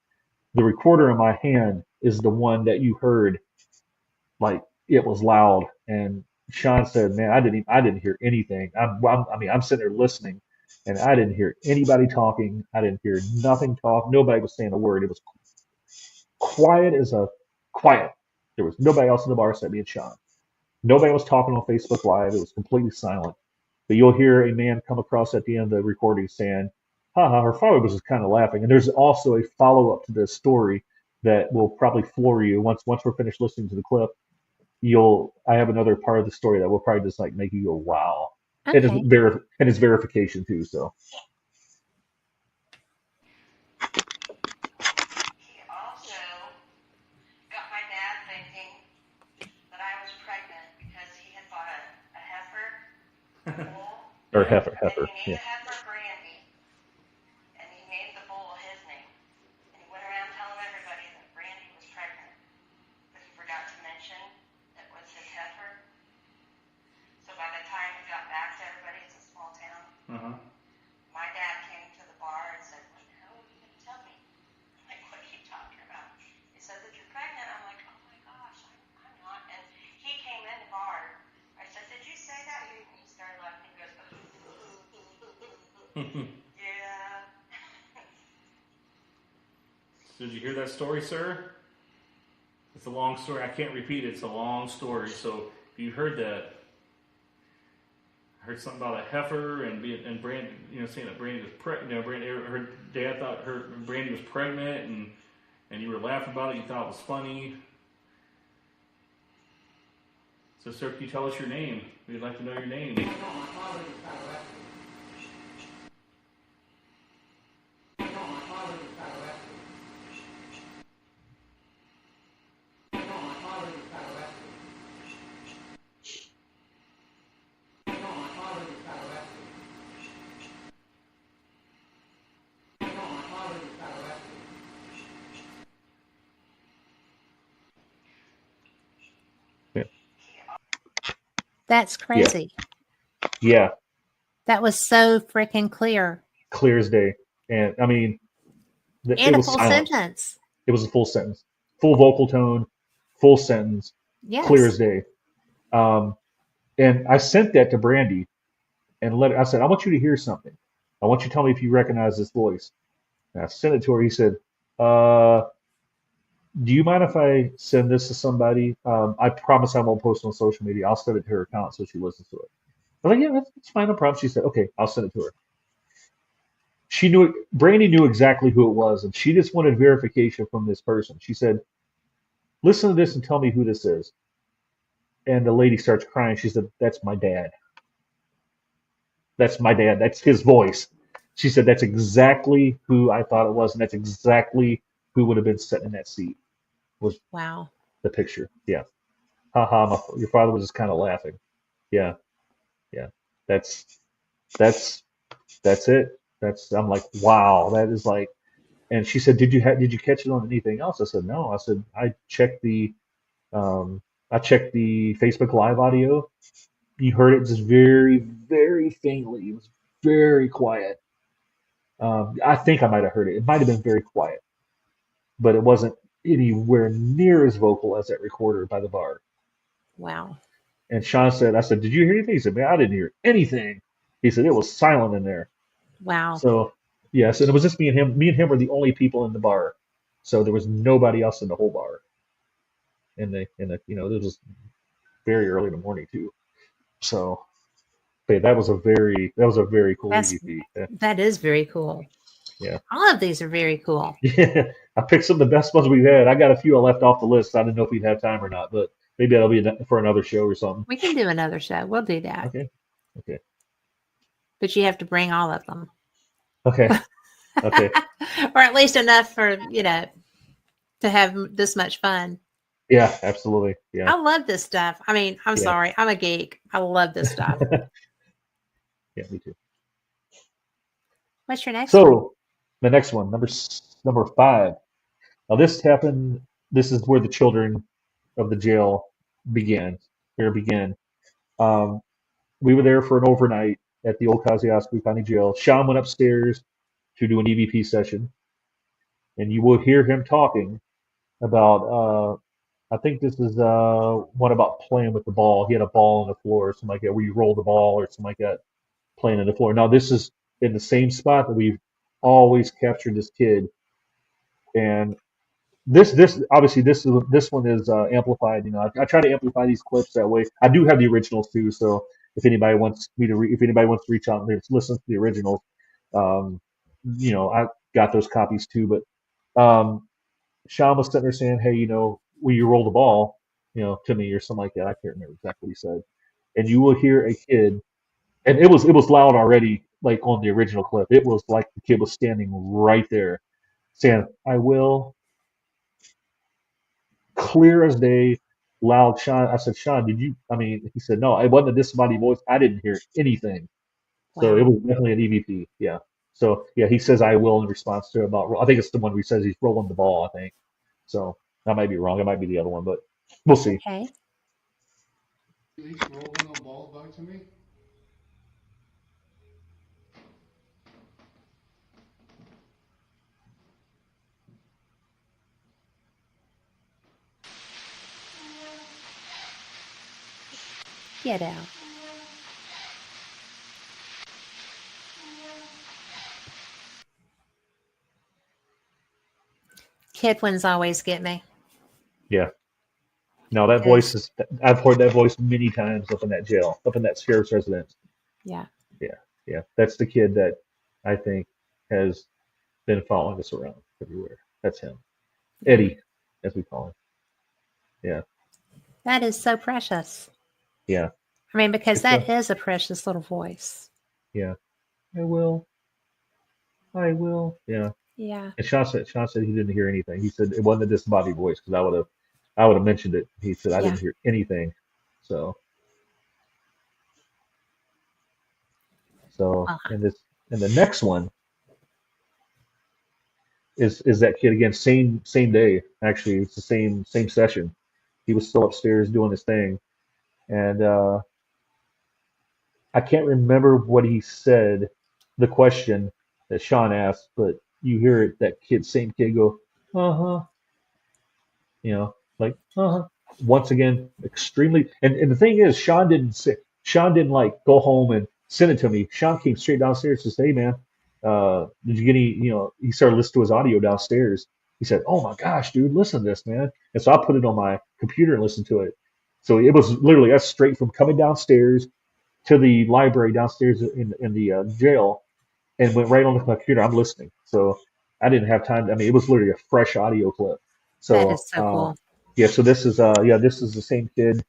The recorder in my hand is the one that you heard, like it was loud. And Sean said, "Man, I didn't hear anything. I'm sitting there listening, and I didn't hear anybody talking. I didn't hear nothing talk. Nobody was saying a word. It was quiet as a quiet. There was nobody else in the bar except me and Sean. Nobody was talking on Facebook Live. It was completely silent. But you'll hear a man come across at the end of the recording saying, haha, her father was just kind of laughing." And there's also a follow up to this story that will probably floor you once we're finished listening to the clip. I have another part of the story that will probably just like make you go, wow. Okay. And it's verification too, so. He also got my dad thinking that I was pregnant because he had bought a heifer, a bull, Or heifer, and he yeah. named the heifer Brandy, and he named the bull his name. And he went around telling everybody that Brandy was pregnant, but he forgot to mention it was his heifer. So by the time he got back to everybody, it's a small town. Uh-huh. My dad came to the bar and said, "What the hell are you going to tell me?" I'm like, "What are you talking about?" He said that you're pregnant. I'm like, "Oh my gosh, I'm not." And he came in the bar. I said, "Did you say that?" He started laughing. He goes, "Yeah." Did you hear that story, sir? It's a long story. I can't repeat it. It's a long story. So if you heard that, I heard something about a heifer and Brandy, saying that Brandy was pregnant. Her dad thought Brandy was pregnant, and you were laughing about it. You thought it was funny. So, sir, can you tell us your name? We'd like to know your name. No, my father was kind of laughing. No, my father was kind of laughing. No, my father was kind of laughing. No, my father was kind of laughing. No, my father was kind of laughing. That's crazy. Yeah, That was so freaking clear. clear as day. And I mean, it And a was full silent. sentence. It was a full sentence, full vocal tone, full sentence, Yes. clear as day. And I sent that to Brandy and I said, "I want you to hear something. I want you to tell me if you recognize this voice." And I sent it to her. He said, "Do you mind if I send this to somebody? I promise I won't post it on social media. I'll send it to her account so she listens to it." I was like, "Yeah, that's fine, no problem." She said, "Okay, I'll send it to her." Brandy knew exactly who it was, and she just wanted verification from this person. She said, "Listen to this and tell me who this is." And the lady starts crying. She said, "That's my dad. That's my dad. That's his voice." She said, "That's exactly who I thought it was, and that's exactly who would have been sitting in that seat." Was Wow. the picture? Yeah. Your father was just kind of laughing. Yeah, yeah. That's that's it. I'm like, wow, that is like. And she said, did you catch it on anything else? I said, no. I said, um, I checked the Facebook Live audio. You heard it just very, very faintly. It was very quiet. I think I might have heard it. It might have been very quiet, but it wasn't anywhere near as vocal as that recorder by the bar. Wow. And Sean said, I said, did you hear anything? He said, man, I didn't hear anything. He said, it was silent in there. Wow. So, yes, and it was just me and him. Me and him were the only people in the bar. So there was nobody else in the whole bar. And this was very early in the morning too. So, but that was a very cool EVP. That is very cool. Yeah. All of these are very cool. Yeah. I picked some of the best ones we've had. I got a few I left off the list. I didn't know if we'd have time or not, but maybe that'll be for another show or something. We can do another show. We'll do that. Okay. But you have to bring all of them. Okay. Or at least enough for, to have this much fun. Yeah, absolutely. Yeah. I love this stuff. I mean, I'm sorry. I'm a geek. I love this stuff. Yeah, me too. What's your next one? So, the next one, number 5. Now, this happened. This is where the children of the jail began. We were there for an overnight at the old Kosciuszko County Jail. Sean went upstairs to do an EVP session, and you will hear him talking about. I think this is one about playing with the ball. He had a ball on the floor, or something like that, where you roll the ball, or something like that, playing on the floor. Now, this is in the same spot that we've always captured this kid, and this obviously this one is amplified. I try to amplify these clips that way. I do have the originals too, so if anybody wants to reach out and listen to the originals, I got those copies too. But Sean was sitting there saying, "Hey, will you roll the ball, to me or something like that?" I can't remember exactly what he said. And you will hear a kid, and it was loud already, like on the original clip. It was like the kid was standing right there, saying, "I will." Clear as day, loud. Sean, I said, "Sean, did you?" I mean, he said, "No, it wasn't a disembodied voice. I didn't hear anything." So it was definitely an EVP. Yeah. So yeah, he says, "I will" in response to about. I think it's the one where he says he's rolling the ball. I think. So I might be wrong. It might be the other one, but we'll see. Okay. At least rolling the ball back to me. Get out. Kid ones always get me. Yeah. No, that voice is. I've heard that voice many times up in that jail, up in that sheriff's residence. Yeah. Yeah. That's the kid that I think has been following us around everywhere. That's him, Eddie, as we call him. Yeah. That is so precious. Yeah. I mean, because that is a precious little voice. Yeah. I will. Yeah. Yeah. And Sean said he didn't hear anything. He said it wasn't a disembodied voice because I would have mentioned it. He said I didn't hear anything. So and the next one is that kid again, same day. Actually, it's the same session. He was still upstairs doing his thing, and I can't remember what he said, the question that Sean asked, but you hear it, same kid go, uh-huh, like, uh-huh. Once again, extremely, and the thing is, Sean didn't like go home and send it to me. Sean came straight downstairs and said, "Hey man, did you get any, he started listening to his audio downstairs. He said, "Oh my gosh, dude, listen to this, man." And so I put it on my computer and listened to it. So it was literally that's straight from coming downstairs to the library downstairs in the jail and went right on the computer. I'm listening. So I didn't have time. I mean, it was literally a fresh audio clip. So That is so cool. yeah. So this is the same kid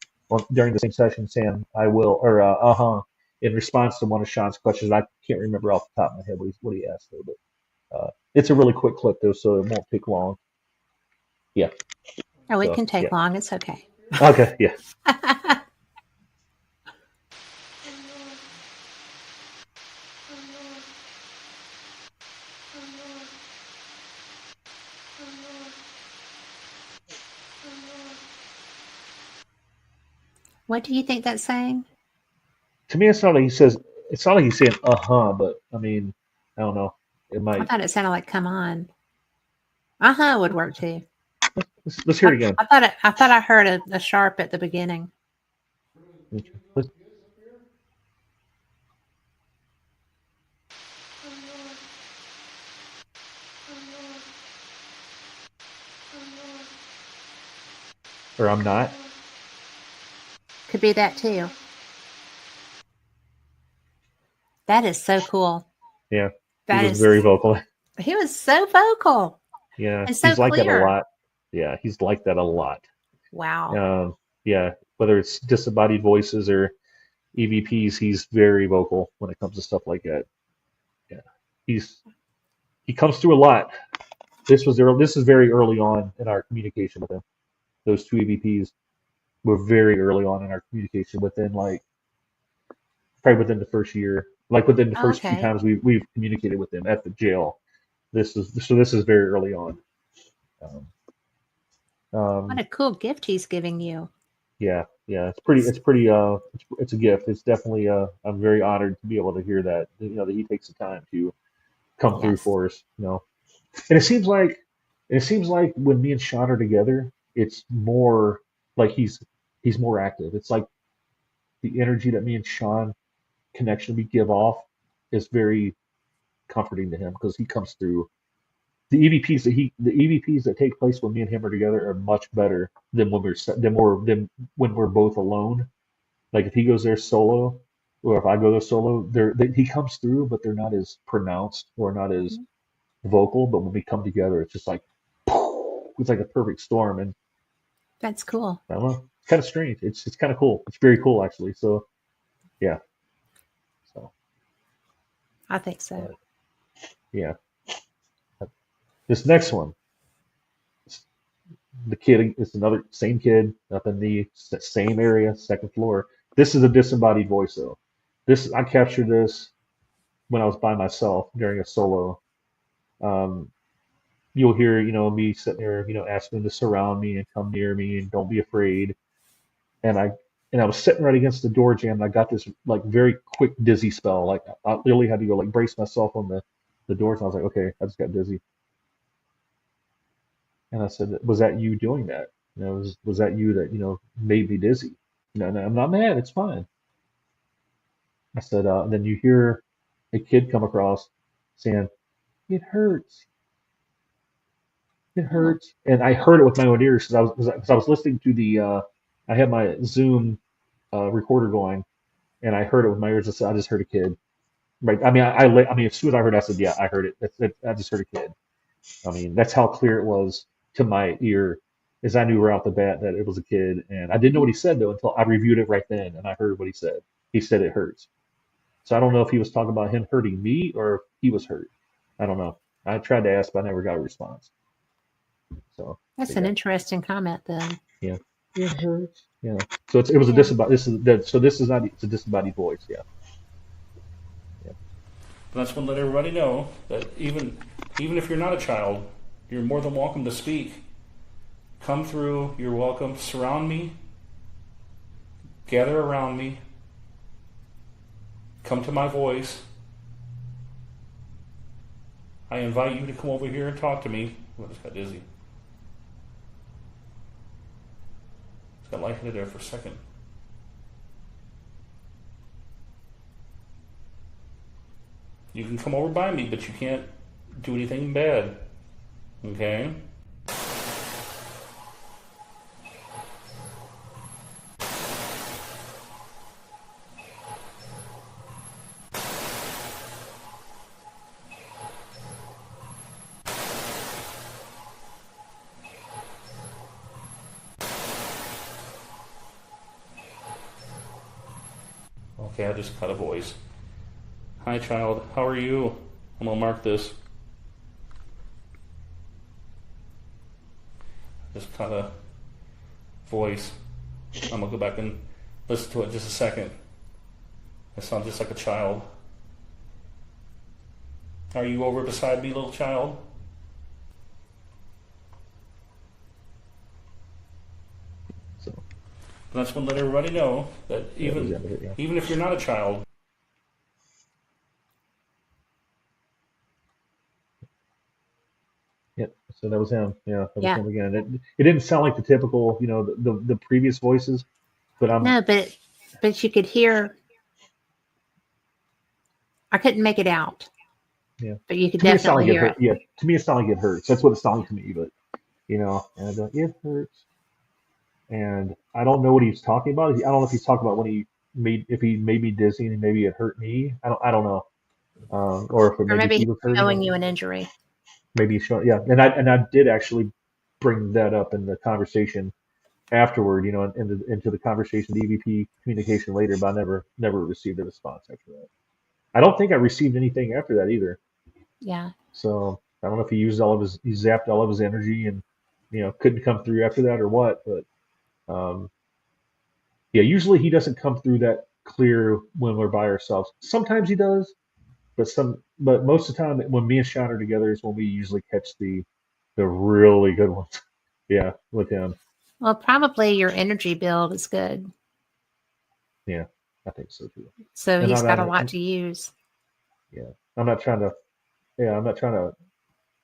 during the same session saying "I will" or in response to one of Sean's questions. I can't remember off the top of my head what he asked though, but it's a really quick clip though, so it won't take long. Yeah. Oh, it can take long. It's okay. Okay. Yeah. What do you think that's saying? To me, it's not like he says. It's not like he's saying but I mean, I don't know. It I might. thought it sounded like "come on." Would work too. Let's hear it again. I thought I heard a sharp at the beginning. Let's- or I'm not. Could be that too. That is so cool. Yeah, That he was is very vocal. He was so vocal Yeah, and so he's like that a clear. lot. Yeah, he's like that a lot. Wow. Yeah, whether it's disembodied voices or EVPs, he's very vocal when it comes to stuff like that. Yeah, he comes through a lot. This is very early on in our communication with him. Those two EVPs were very early on in our communication, probably within the first year, like within the first few Okay. times we've communicated with him at the jail. This is very early on. Um, What um, a cool gift he's giving you. yeah, it's a gift. It's definitely I'm very honored to be able to hear that, that he takes the time to come through Yes. for us, And it seems like when me and Sean are together, it's more like he's more active. It's like the energy that me and Sean connection we give off is very comforting to him because he comes through. The EVPs that take place when me and him are together are much better than when we're both alone. Like if he goes there solo, or if I go there solo, he comes through, but they're not as pronounced or not as vocal. But when we come together, it's just like it's like a perfect storm, and That's cool. I don't know, it's kind of strange. It's kind of cool. It's very cool actually. So yeah, so I think so. yeah. This next one, the kid is another same kid up in the same area, second floor. This is a disembodied voice though. I captured this when I was by myself during a solo. Um, you'll hear, me sitting there, asking them to surround me and come near me and don't be afraid. And I was sitting right against the door jam and I got this like very quick dizzy spell. Like I literally had to go like brace myself on the doors and I was like, okay, I just got dizzy. And I said, was that you doing that? Was that you that, made me dizzy? No, I'm not mad. It's fine. I said, and then you hear a kid come across saying, it hurts. It hurts. And I heard it with my own ears because I was listening to I had my Zoom recorder going and I heard it with my ears. I just heard a kid. Right. I mean, I mean, as soon as I heard it, I said, yeah, I heard it. I just heard a kid. I mean, that's how clear it was to my ear, is I knew right off the bat that it was a kid, and I didn't know what he said though until I reviewed it right then, and I heard what he said. He said it hurts. So I don't know if he was talking about him hurting me or if he was hurt. I don't know. I tried to ask, but I never got a response. So That's yeah, an interesting comment then. yeah, it hurts. Yeah. So it was a disembodied. This is not. It's a disembodied voice. Yeah. But I just want to let everybody know that even if you're not a child, you're more than welcome to speak. Come through. You're welcome. Surround me. Gather around me. Come to my voice. I invite you to come over here and talk to me. I just got dizzy. Just got lightheaded there for a second. You can come over by me, but you can't do anything bad. Okay? Okay, I just cut a voice. Hi, child. How are you? I'm going to mark this. Just cut a voice. I'm going to go back and listen to it in just a second. I sound just like a child. Are you over beside me, little child? So And I just want to let everybody know that Yeah, yeah. even if you're not a child, Yep. So that was him. Yeah, that was Yeah. him again. It didn't sound like the typical, the previous voices, but No, but you could hear. I couldn't make it out, yeah. but you could To me, it sounded definitely like it hear hurt. it. Yeah, to me, it sounded like it hurts. That's what it sounded to me. But and I go, it hurts. And I don't know what he's talking about. I don't know if he's talking about if he made me dizzy and maybe it hurt me. I don't know. Or if Or maybe maybe he he's was hurting showing him. you an injury. Maybe he's showing, yeah. And I did actually bring that up in the conversation afterward, into the conversation, the EVP communication later, but I never received a response after that. I don't think I received anything after that either. Yeah. So I don't know if he zapped all of his energy and couldn't come through after that or what. But yeah, usually he doesn't come through that clear when we're by ourselves. Sometimes he does, but most of the time when me and Sean are together is when we usually catch the really good ones. Yeah, with him. Well, probably your energy build is good. Yeah, I think so too. So And he's got a lot to use. yeah, I'm not trying to. Yeah, I'm not trying to.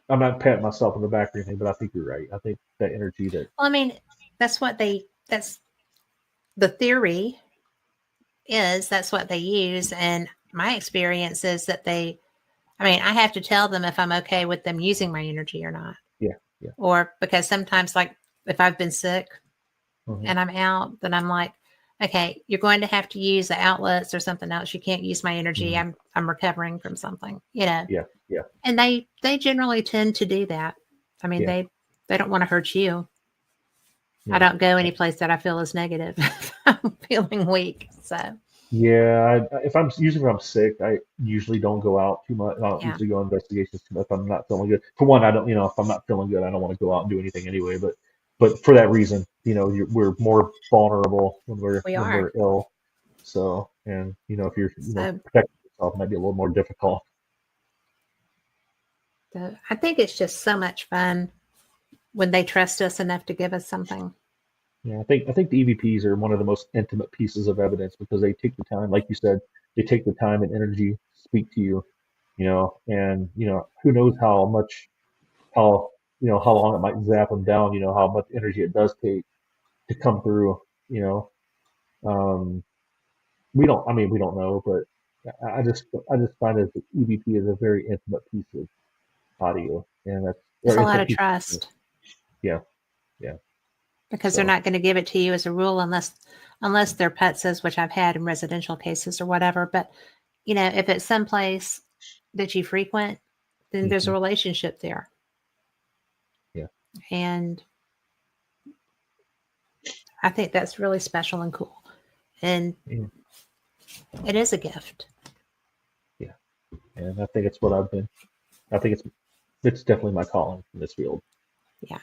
I'm not patting myself on the back or anything, but I think you're right. I think that energy that. Well, I mean, that's the theory that's what they use. And my experience is that I have to tell them if I'm okay with them using my energy or not. Yeah, yeah. Or because sometimes, like, if I've been sick Mhm. and I'm out, then I'm like, okay, you're going to have to use the outlets or something else. You can't use my energy. Mhm. I'm recovering from something, you know. Yeah, yeah, And they generally tend to do that. I mean, yeah. they don't want to hurt you. I Yeah. don't go any place that I feel is negative. I'm feeling weak. So Yeah, if I'm sick, I usually don't go out too much. I don't yeah. usually go on investigations too much if I'm not feeling good. For one, I don't, if I'm not feeling good, I don't want to go out and do anything anyway. But for that reason, we're more vulnerable when We when are. we're ill. So, and if you're, So, protecting yourself might be a little more difficult. so I think it's just so much fun when they trust us enough to give us something. Yeah, I think the EVPs are one of the most intimate pieces of evidence because they take the time, like you said, they take the time and energy to speak to you, and who knows how how long it might zap them down, how much energy it does take to come through, um, we don't know, but I just find that the EVP is a very intimate piece of audio, and that's It's or a lot intimate of piece. trust Yeah, yeah. because they're So not going to give it to you as a rule unless they're putzes, which I've had in residential cases or whatever. But if it's someplace that you frequent, then there's a mhm, relationship there. yeah, And I think that's really special and cool. And yeah, it is a gift. yeah, and I think it's what I've been. I think it's definitely my calling in this field, Yeah.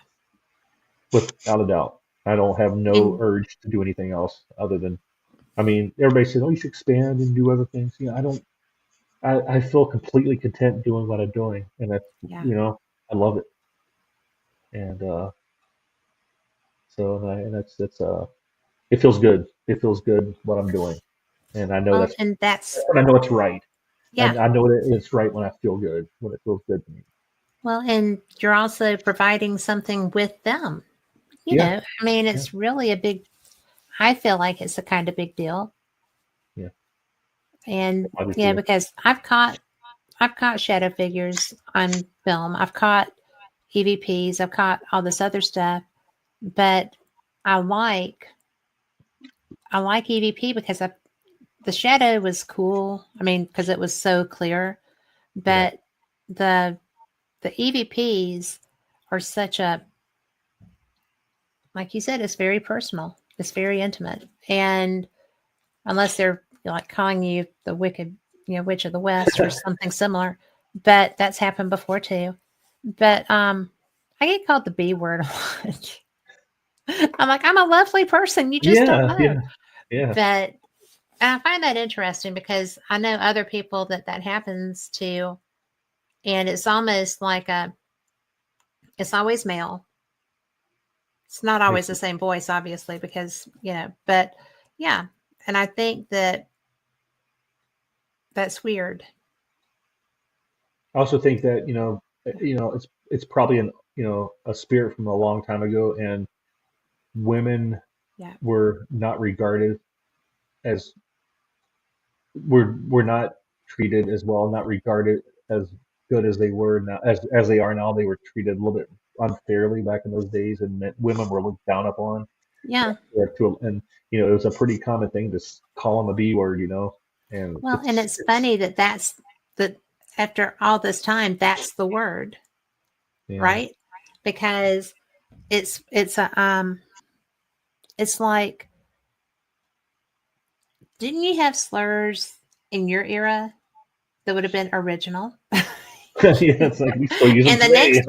without a doubt. I don't have no And urge to do anything else other than. Everybody says, "Oh, you should expand and do other things." I don't. I feel completely content doing what I'm doing, and that's yeah. I love it, and so and that's it feels good. It feels good what I'm doing, and I know Well, and that's, and I know it's right. yeah. I know that it's right when I feel good, when it feels good to me. Well, and you're also providing something with them. Yeah, yeah, It's really I feel like it's a kind of big deal. yeah. And I do yeah, too. because I've caught shadow figures on film. I've caught EVPs. I've caught all this other stuff. But I like EVP because the shadow was cool. Because it was so clear. Yeah, But the EVPs are such like you said, it's very personal. It's very intimate. And unless they're like calling you the wicked, witch of the West or something similar. But that's happened before too. But I get called the B word a lot. I'm like, I'm a lovely person. You just don't yeah, know. yeah, yeah, But I find that interesting because I know other people that happens to, and it's almost like it's always male. It's not always the same voice, obviously, because, but yeah. And I think that's weird. I also think that it's probably a spirit from a long time ago, and women Yeah. were not regarded as were not treated as well, not regarded as good as they were now, as they are now. They were treated a little bit unfairly back in those days, and women were looked down upon. Yeah. And it was a pretty common thing to call them a B word, and Well, and it's funny that after all this time, that's the word, yeah. right? Because it's like, didn't you have slurs in your era that would have been original? Yeah, it's like we still use them And today.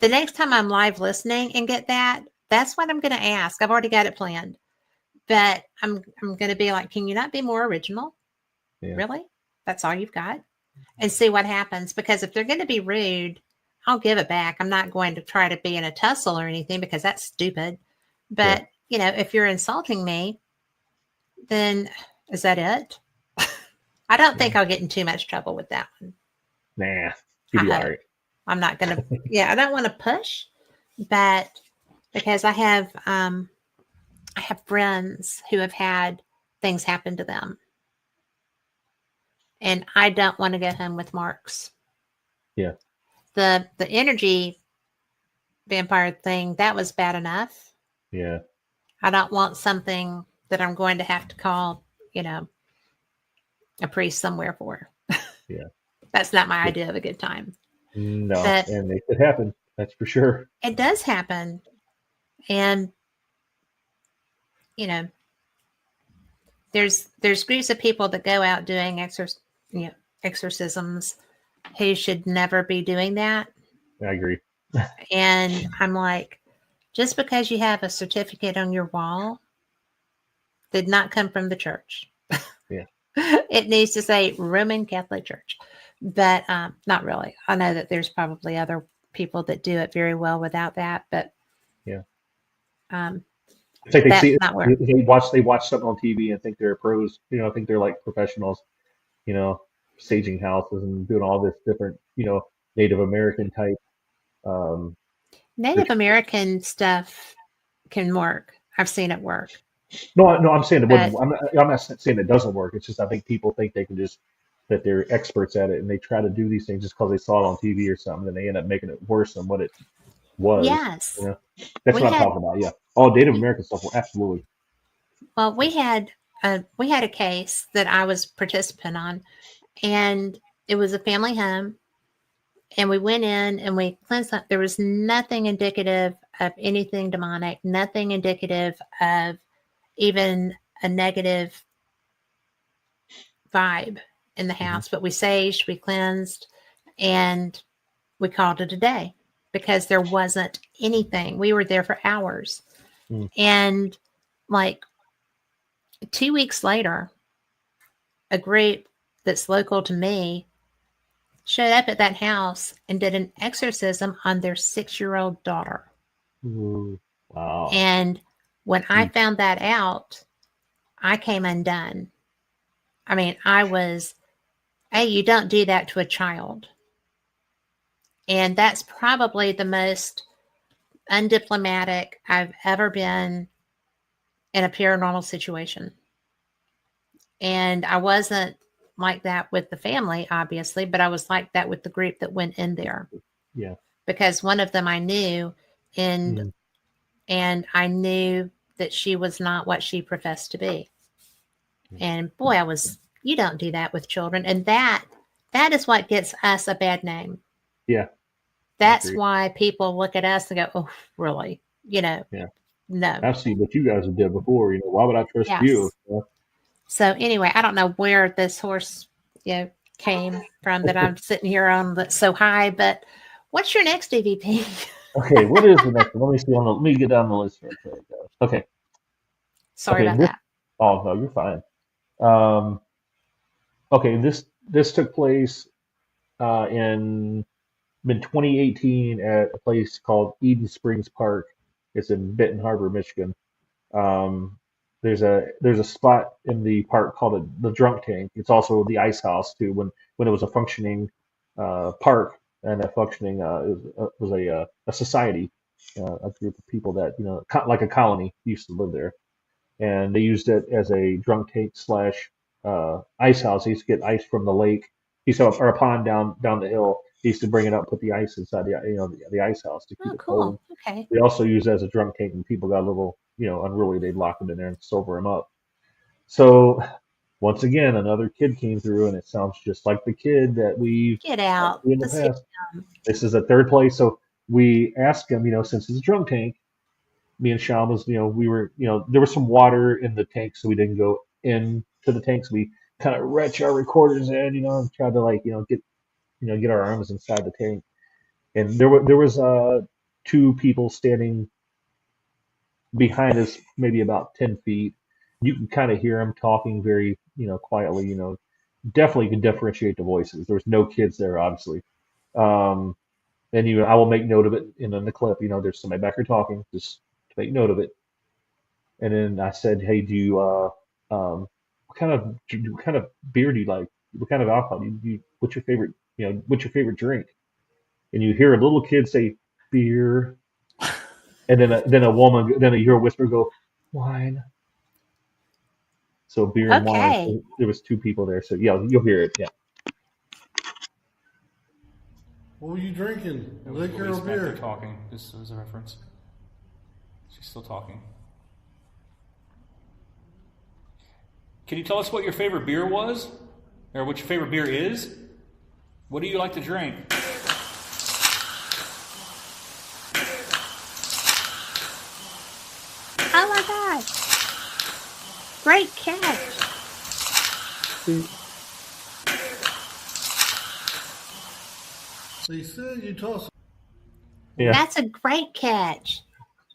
the next time I'm live listening and get that, that's what I'm going to ask. I've already got it planned, but I'm going to be like, can you not be more original? Yeah. Really? That's all you've got? And see what happens. Because if they're going to be rude, I'll give it back. I'm not going to try to be in a tussle or anything because that's stupid. But, if you're insulting me, then is that it? I don't think I'll get in too much trouble with that one. Nah, you'll be all right. I'm not going to, I don't want to push, but because I have friends who have had things happen to them. And I don't want to go home with marks. Yeah. The energy vampire thing, that was bad enough. Yeah. I don't want something that I'm going to have to call, a priest somewhere for. Yeah. That's not my idea of a good time. No, But and it could happen. That's for sure. it does happen. And, there's groups of people that go out doing exorcisms who should never be doing that. I agree. And I'm like, just because you have a certificate on your wall did not come from the church. Yeah. It needs to say Roman Catholic Church, but not really. I know that there's probably other people that do it very well without that, but yeah. It's like they watch something on TV and think they're pros. Think they're like professionals. Staging houses and doing all this different, Native American type. Native American stuff can work. I've seen it work. No, I'm saying it wouldn't. I'm not saying it doesn't work. It's just I think people think they can that they're experts at it, and they try to do these things just because they saw it on TV or something, and they end up making it worse than what it was. Yes. That's what I'm talking about. Yeah. Oh, Native American stuff. Well, absolutely. Well, we had a case that I was participant on, and it was a family home, and we went in and we cleansed up. There was nothing indicative of anything demonic, nothing indicative of even a negative vibe in the house. But we saged, we cleansed, and we called it a day because there wasn't anything. We were there for hours. And like 2 weeks later, a group that's local to me showed up at that house and did an exorcism on their 6-year-old daughter. Ooh, wow. And when I found that out, I came undone. I mean, I was, hey, you don't do that to a child. And that's probably the most undiplomatic I've ever been in a paranormal situation. And I wasn't like that with the family, obviously, but I was like that with the group that went in there. Yeah. Because one of them I knew, and I knew that she was not what she professed to be. And boy, you don't do that with children. And that is what gets us a bad name. Yeah. That's why people look at us and go, oh, really? Yeah. No. I've seen what you guys have did before. Why would I trust you? So anyway, I don't know where this horse, came from that I'm sitting here on that's so high, but what's your next EVP? Okay, what is the next one? Let me see. Let me get down the list real quick. Okay. Sorry about that. Oh no, you're fine. Okay, this took place in 2018 at a place called Eden Springs Park It's in Benton Harbor, Michigan. Um, there's a spot in the park called the Drunk Tank. It's also the ice house too. When it was a functioning park and a functioning it was a society, a group of people that like a colony used to live there, and they used it as a drunk tank slash ice house. They used to get ice from the lake. He saw or a pond down the hill. He used to bring it up, put the ice inside the ice house to keep Oh, it cool. cold. Okay. They also used it as a drunk tank, and people got a little unruly. They'd lock them in there and sober them up. So once again, another kid came through, and it sounds just like the kid that we've Get talked out. to in the Let's hear past. them. This is a third place, so we asked him, since it's a drunk tank, me and Sean was, we were, there was some water in the tank, so we didn't go into the tanks. We kind of retch our recorders in, and tried to get our arms inside the tank. And there was two people standing behind us, maybe about 10 feet. You can kind of hear them talking very, quietly. Definitely can differentiate the voices. There was no kids there, obviously. Um, and I will make note of it in the clip. There's somebody back here talking. Just to make note of it. And then I said, "Hey, do you what kind of beer do you like? What kind of alcohol? What's your favorite? What's your favorite drink?" And you hear a little kid say, "Beer," and then a woman, then you hear a whisper go, "Wine." So beer and wine. Okay. So there was two people there. So yeah, you'll hear it. Yeah. What were you drinking? It was Liquor Louise or back there beer? talking. This was a reference. She's still talking. Can you tell us what your favorite beer was? Or what your favorite beer is? What do you like to drink? Oh my God. Great catch. They said you tossed. Yeah. That's a great catch.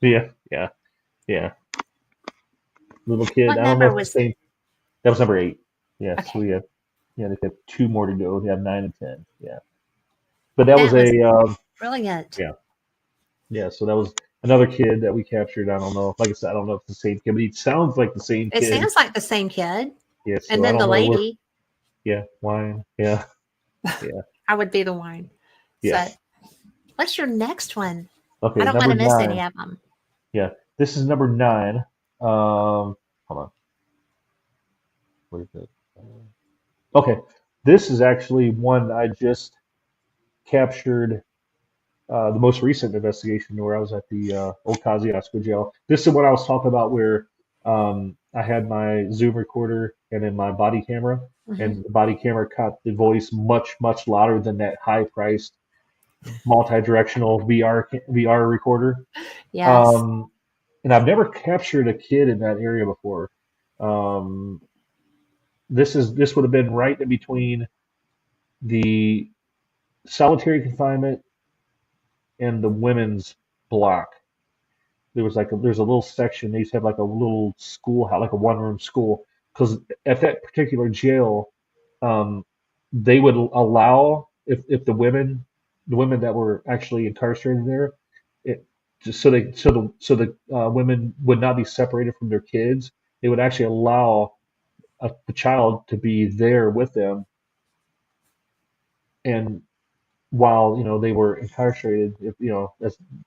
Yeah. Little kid. What I don't know number if the was same. That was number 8. Yes, Okay. we have. Yeah, they have 2 more to go. They have 9 and 10. Yeah, but that was That was a brilliant. yeah. So that was another kid that we captured. I don't know. Like I said, I don't know if it's the same kid, but he sounds like the same It kid. sounds like the same kid. Yeah. So And I then the don't know where. lady, Yeah, wine. Yeah, I would be the wine. yeah. So what's your next one? Okay, I don't want number to miss 9. any of them. Yeah, this is number 9. Hold on. What is it? Okay, this is actually one I just captured. The most recent investigation where I was at the old Kosciuszko jail. This is what I was talking about where I had my Zoom recorder and then my body camera, Mhm. and the body camera caught the voice much, much louder than that high-priced multi-directional VR recorder. Yes. And I've never captured a kid in that area before. Um, this would have been right in between the solitary confinement and the women's block. There's a little section. They used to have like a little schoolhouse, like a one-room school, because at that particular jail, um, they would allow if the women that were actually incarcerated there, it just so the women would not be separated from their kids. They would actually allow the child to be there with them, and while they were incarcerated, if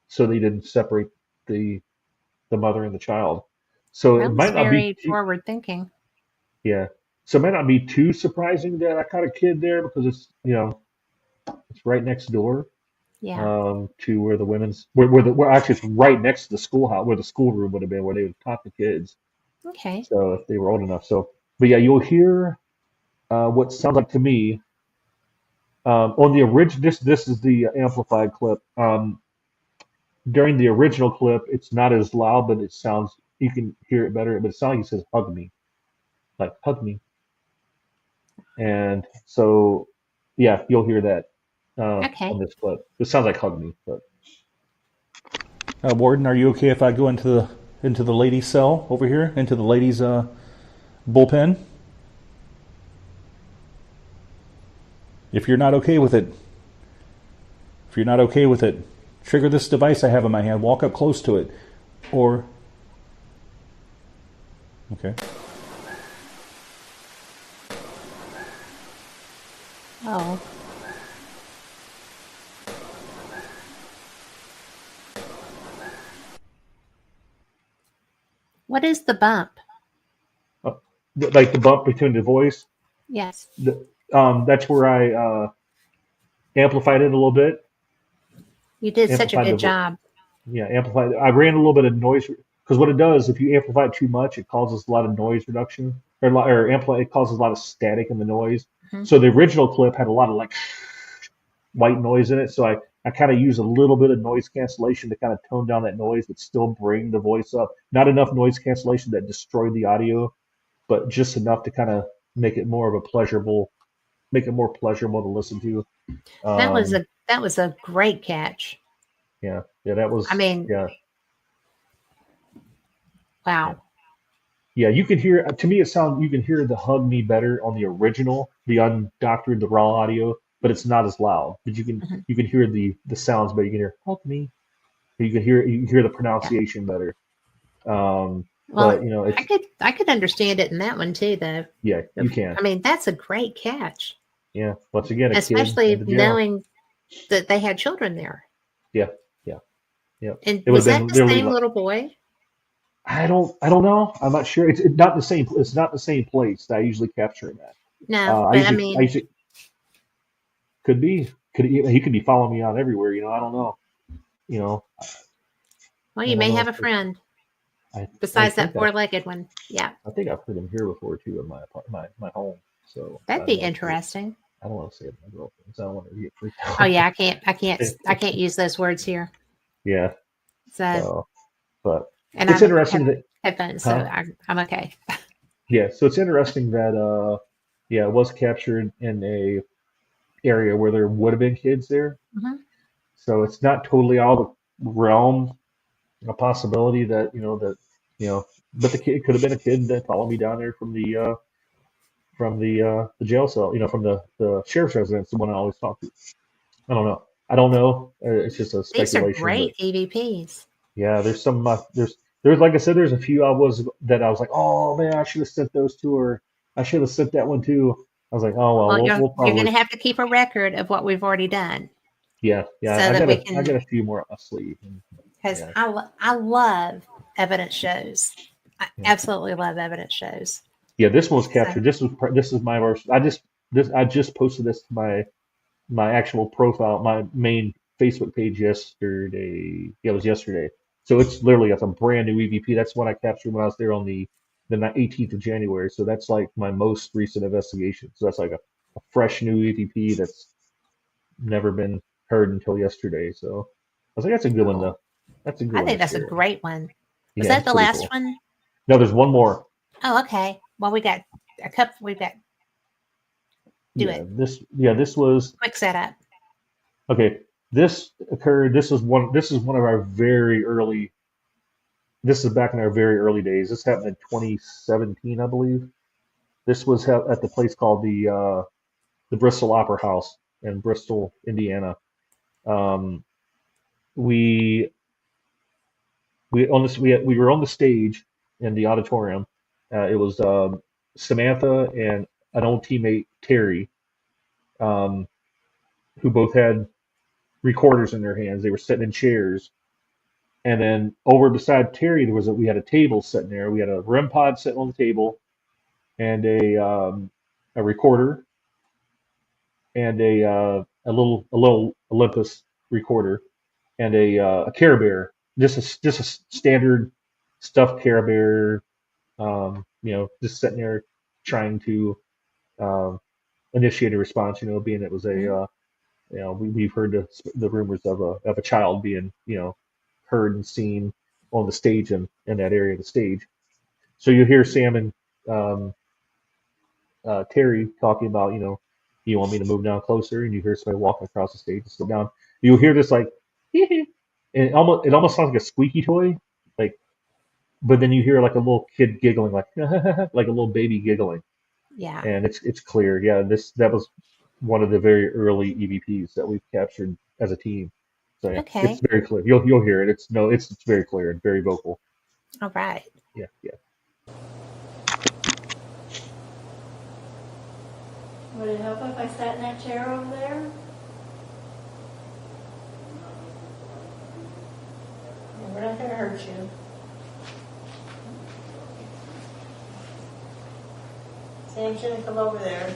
so they didn't separate the mother and the child. So it That was might not be very forward thinking. yeah. So it might not be too surprising that I caught a kid there because it's right next door Yeah. to where the women's where actually it's right next to the schoolhouse where the schoolroom would have been where they would taught the kids. Okay. So if they were old enough. So but yeah, you'll hear what sounds like to me on the original. This is the amplified clip. During the original clip, it's not as loud, but it sounds you can hear it better. But it sounds like he says "hug me," like "hug me," and so yeah, you'll hear that Okay. on this clip. It sounds like "hug me." But Warden, are you okay if I go into the ladies' cell over here, into the ladies' bullpen? If you're not okay with it, trigger this device I have in my hand. Walk up close to it. Or okay. Oh. What is the bump? Like the bump between the voice. Yes. That's where I amplified it a little bit. You did such a Amplified good the job. amplified. I ran a little bit of noise because what it does if you amplify it too much, it causes a lot of noise reduction or amplify. It causes a lot of static in the noise. Hmm. So the original clip had a lot of like white noise in it. So I kind of use a little bit of noise cancellation to kind of tone down that noise, but still bring the voice up. Not enough noise cancellation that destroyed the audio, but just enough to kind of make it more of a pleasurable, make it more pleasurable to listen to. That was Um, a great catch. yeah, that was, I mean, yeah, yeah. wow. Yeah, you can hear. To me, you can hear the "Hug Me" better on the original, the undoctored, the raw audio, but it's not as loud. But Mhm. you can hear the sounds better. You can hear "Hug Me." You can hear the Yeah. pronunciation better. Um, Well, but you know, it's I could understand it in that one too, though. yeah, you can. I mean, that's a great catch, Yeah, once again, a kid in especially the jail. knowing that they had children there. Yeah, yeah, yeah. And It would was have that been the literally same like little boy? I don't know. I'm not sure. It's not the same. It's not the same place that I usually capture him at. No, I but I usually I mean, usually could be he could be following me on everywhere. You know, I don't know. You know, well, I you don't may know. have a friend I besides that think four-legged one. Yeah, I think I've heard him here before too in my home. So that'd be interesting. I don't want to say it to my girlfriend. So I don't want her to get freaked Oh out. yeah, I can't use those words here. Yeah. So, So, but and it's I interesting have that headphones, so huh? I'm okay. Yeah. So it's interesting that yeah, it was captured in a area where there would have been kids there. Hmm. So it's not totally out of the realm, a possibility that you know, but the kid could have been a kid that followed me down there from the jail cell, you know, from the sheriff's residence, the one I always talk to. I don't know. I don't know. It's just a These are speculation, but great EVPs. yeah, there's some there's like I said, there's a few I was like, oh man, I should have sent those to her. I should have sent that one too. I was like, oh well, Well, we'll you're going probably to have to keep a record of what we've already done, yeah. so that we I can. got a few more up my sleeve. Because Yeah, I love evidence shows. I yeah. absolutely love evidence shows. Yeah, this one was So captured. This is my version. I just posted this to my actual profile, my main Facebook page yesterday. Yeah, it was yesterday. So it's a brand new EVP. That's one I captured when I was there on the 18th of January. So that's like my most recent investigation. So that's like a fresh new EVP that's never been heard until yesterday. So I was like, that's a good one cool. to that's a good I one to think that's a share. great one. Was Yeah, that it's the pretty last cool. one? No, there's one more. Oh, okay. Well, we got a couple. We've got do it. This was Quick setup. okay. This occurred. This is one of our very early. This is back in our very early days. This happened in 2017, I believe. This was at the place called the Bristol Opera House in Bristol, Indiana. Um, we we were on the stage in the auditorium. It was Samantha and an old teammate Terry, um, who both had recorders in their hands. They were sitting in chairs. And then over beside Terry, we had a table sitting there. We had a REM pod sitting on the table, and a recorder, and a little Olympus recorder, and a Care Bear, just a standard stuffed Care Bear, just sitting there trying to um, initiate a response. You know, being it was Mhm. we've heard the rumors of a child being heard and seen on the stage in that area of the stage. So you hear Sam and um, Terry talking about, you want me to move down closer, and you hear somebody walking across the stage and sit down. You'll hear this like, and it almost sounds like a squeaky toy, like, but then you hear like a little kid giggling, like like a little baby giggling, Yeah. and it's clear. Yeah, that was one of the very early EVPs that we've captured as a team. So yeah, Okay. it's very clear. You'll hear it. It's very clear and very vocal. All right. Yeah, yeah. Would it help if I sat in that chair over there? Yeah, we're not gonna hurt you. Sam's gonna come over there.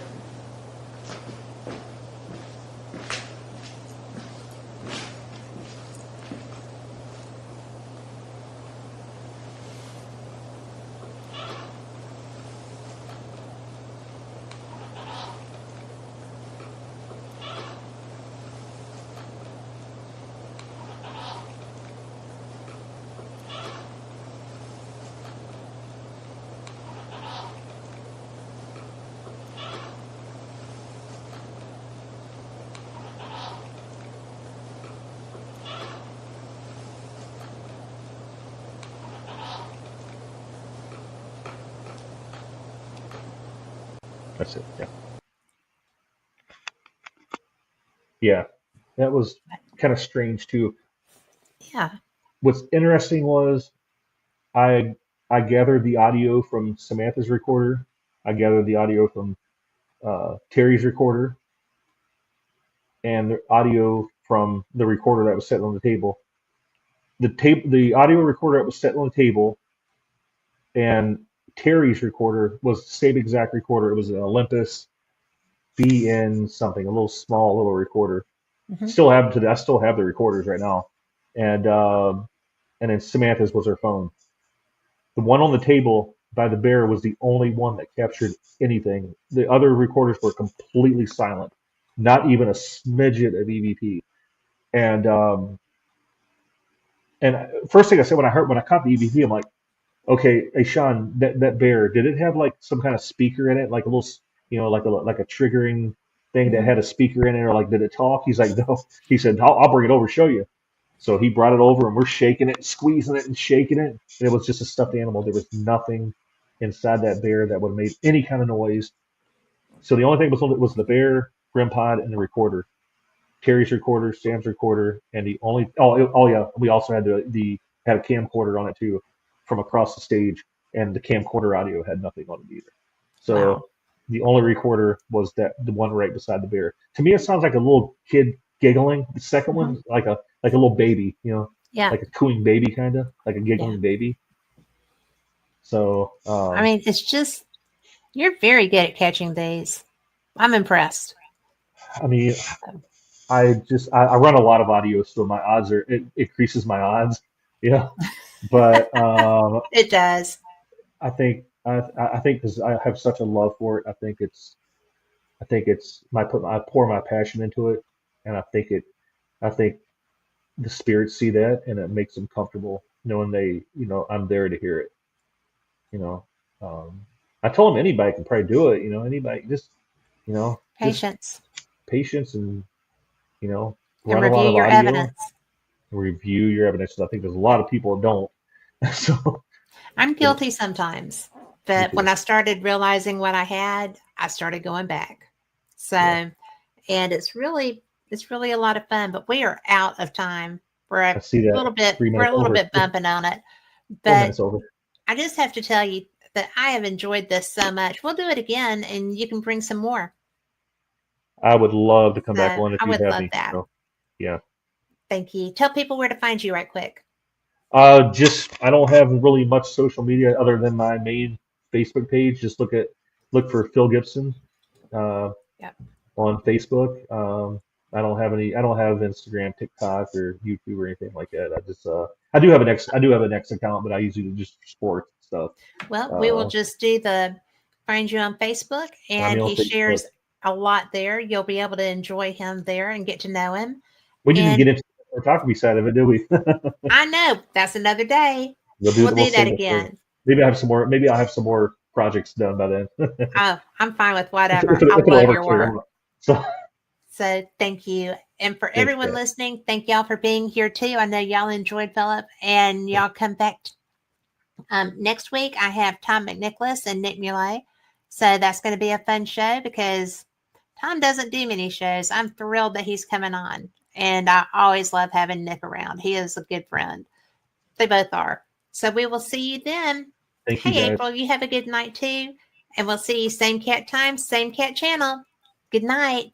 That's it. Yeah. Yeah. That was kind of strange too. Yeah. What's interesting was I I gathered the audio from Samantha's recorder. I gathered the audio from Terry's recorder and the audio from the recorder that was sitting on the table. The audio recorder that was sitting on the table and Terry's recorder was the same exact recorder. It was an Olympus BN something, a little small little recorder. Mhm. I still have the recorders right now, and then Samantha's was her phone. The one on the table by the bear was the only one that captured anything. The other recorders were completely silent, not even a smidget of EVP. And and first thing I said when I caught the EVP, I'm like, okay, hey Sean, that bear, did it have like some kind of speaker in it, like a little, like a triggering thing that Mhm. had a speaker in it, or like did it talk? He's like, no. He said, I'll bring it over, show you. So he brought it over, and we're shaking it, squeezing it, and shaking it, and it was just a stuffed animal. There was nothing inside that bear that would have made any kind of noise. So the only thing was the bear, Grim Pod, and the recorder. Terry's recorder, Sam's recorder, and the only yeah, we also had the had a camcorder on it too, from across the stage, and the camcorder audio had nothing on it either. So Wow. the only recorder was the one right beside the bear. To me, it sounds like a little kid giggling. The second Mhm. one, like a little baby, Yeah. like a cooing baby, kind of like a giggling Yeah. baby. So I mean, it's just, you're very good at catching these. I'm impressed. I mean, I run a lot of audio, so my odds are it increases my odds, you know. But It does. I think because I have such a love for it, I think it's I pour my passion into it, and I think the spirits see that, and it makes them comfortable knowing I'm there to hear it. You know, I told them anybody can probably do it. Anybody just Patience. patience and you know And run a lot review of your audio, evidence. review your evidence. I think there's a lot of people that don't. So I'm yeah, guilty sometimes. me But when too. I started realizing what I had, I started going back. So, Yeah, and it's really a lot of fun, but we are out of time. We're I a see that. we're 3 minutes a little over. bit bumping on it. 4 minutes But over. I just have to tell you that I have enjoyed this so much. We'll do it again and you can bring some more. I would love to come back So on if I you would have love me. that. So yeah. Thank you. Tell people where to find you right quick. Just I don't have really much social media other than my main Facebook page. Just look for Phil Gibson uh, Yep. on Facebook. I don't have any. I don't have Instagram, TikTok, or YouTube or anything like that. I do have an X account, but I usually just sports stuff. Well, we will Uh, just do find you on Facebook, find and me on he Facebook. shares a lot there. You'll be able to enjoy him there and get to know him. We didn't And get into the photography side of it, did we? I know that's another day. We'll We'll do that save it for. again. Maybe I have some more. Maybe I'll have some more projects done by then. Oh, I'm fine with whatever. I If it'll love ever your clear work. out. So So thank you. And for thanks, everyone Kat. listening, thank y'all for being here too. I know y'all enjoyed Philip, and y'all come back. Next week, I have Tom McNicholas and Nick Muley. So that's going to be a fun show because Tom doesn't do many shows. I'm thrilled that he's coming on. And I always love having Nick around. He is a good friend. They both are. So we will see you then. Thank you, Hey, guys. April, you have a good night too. And we'll see you same cat time, same cat channel. Good night.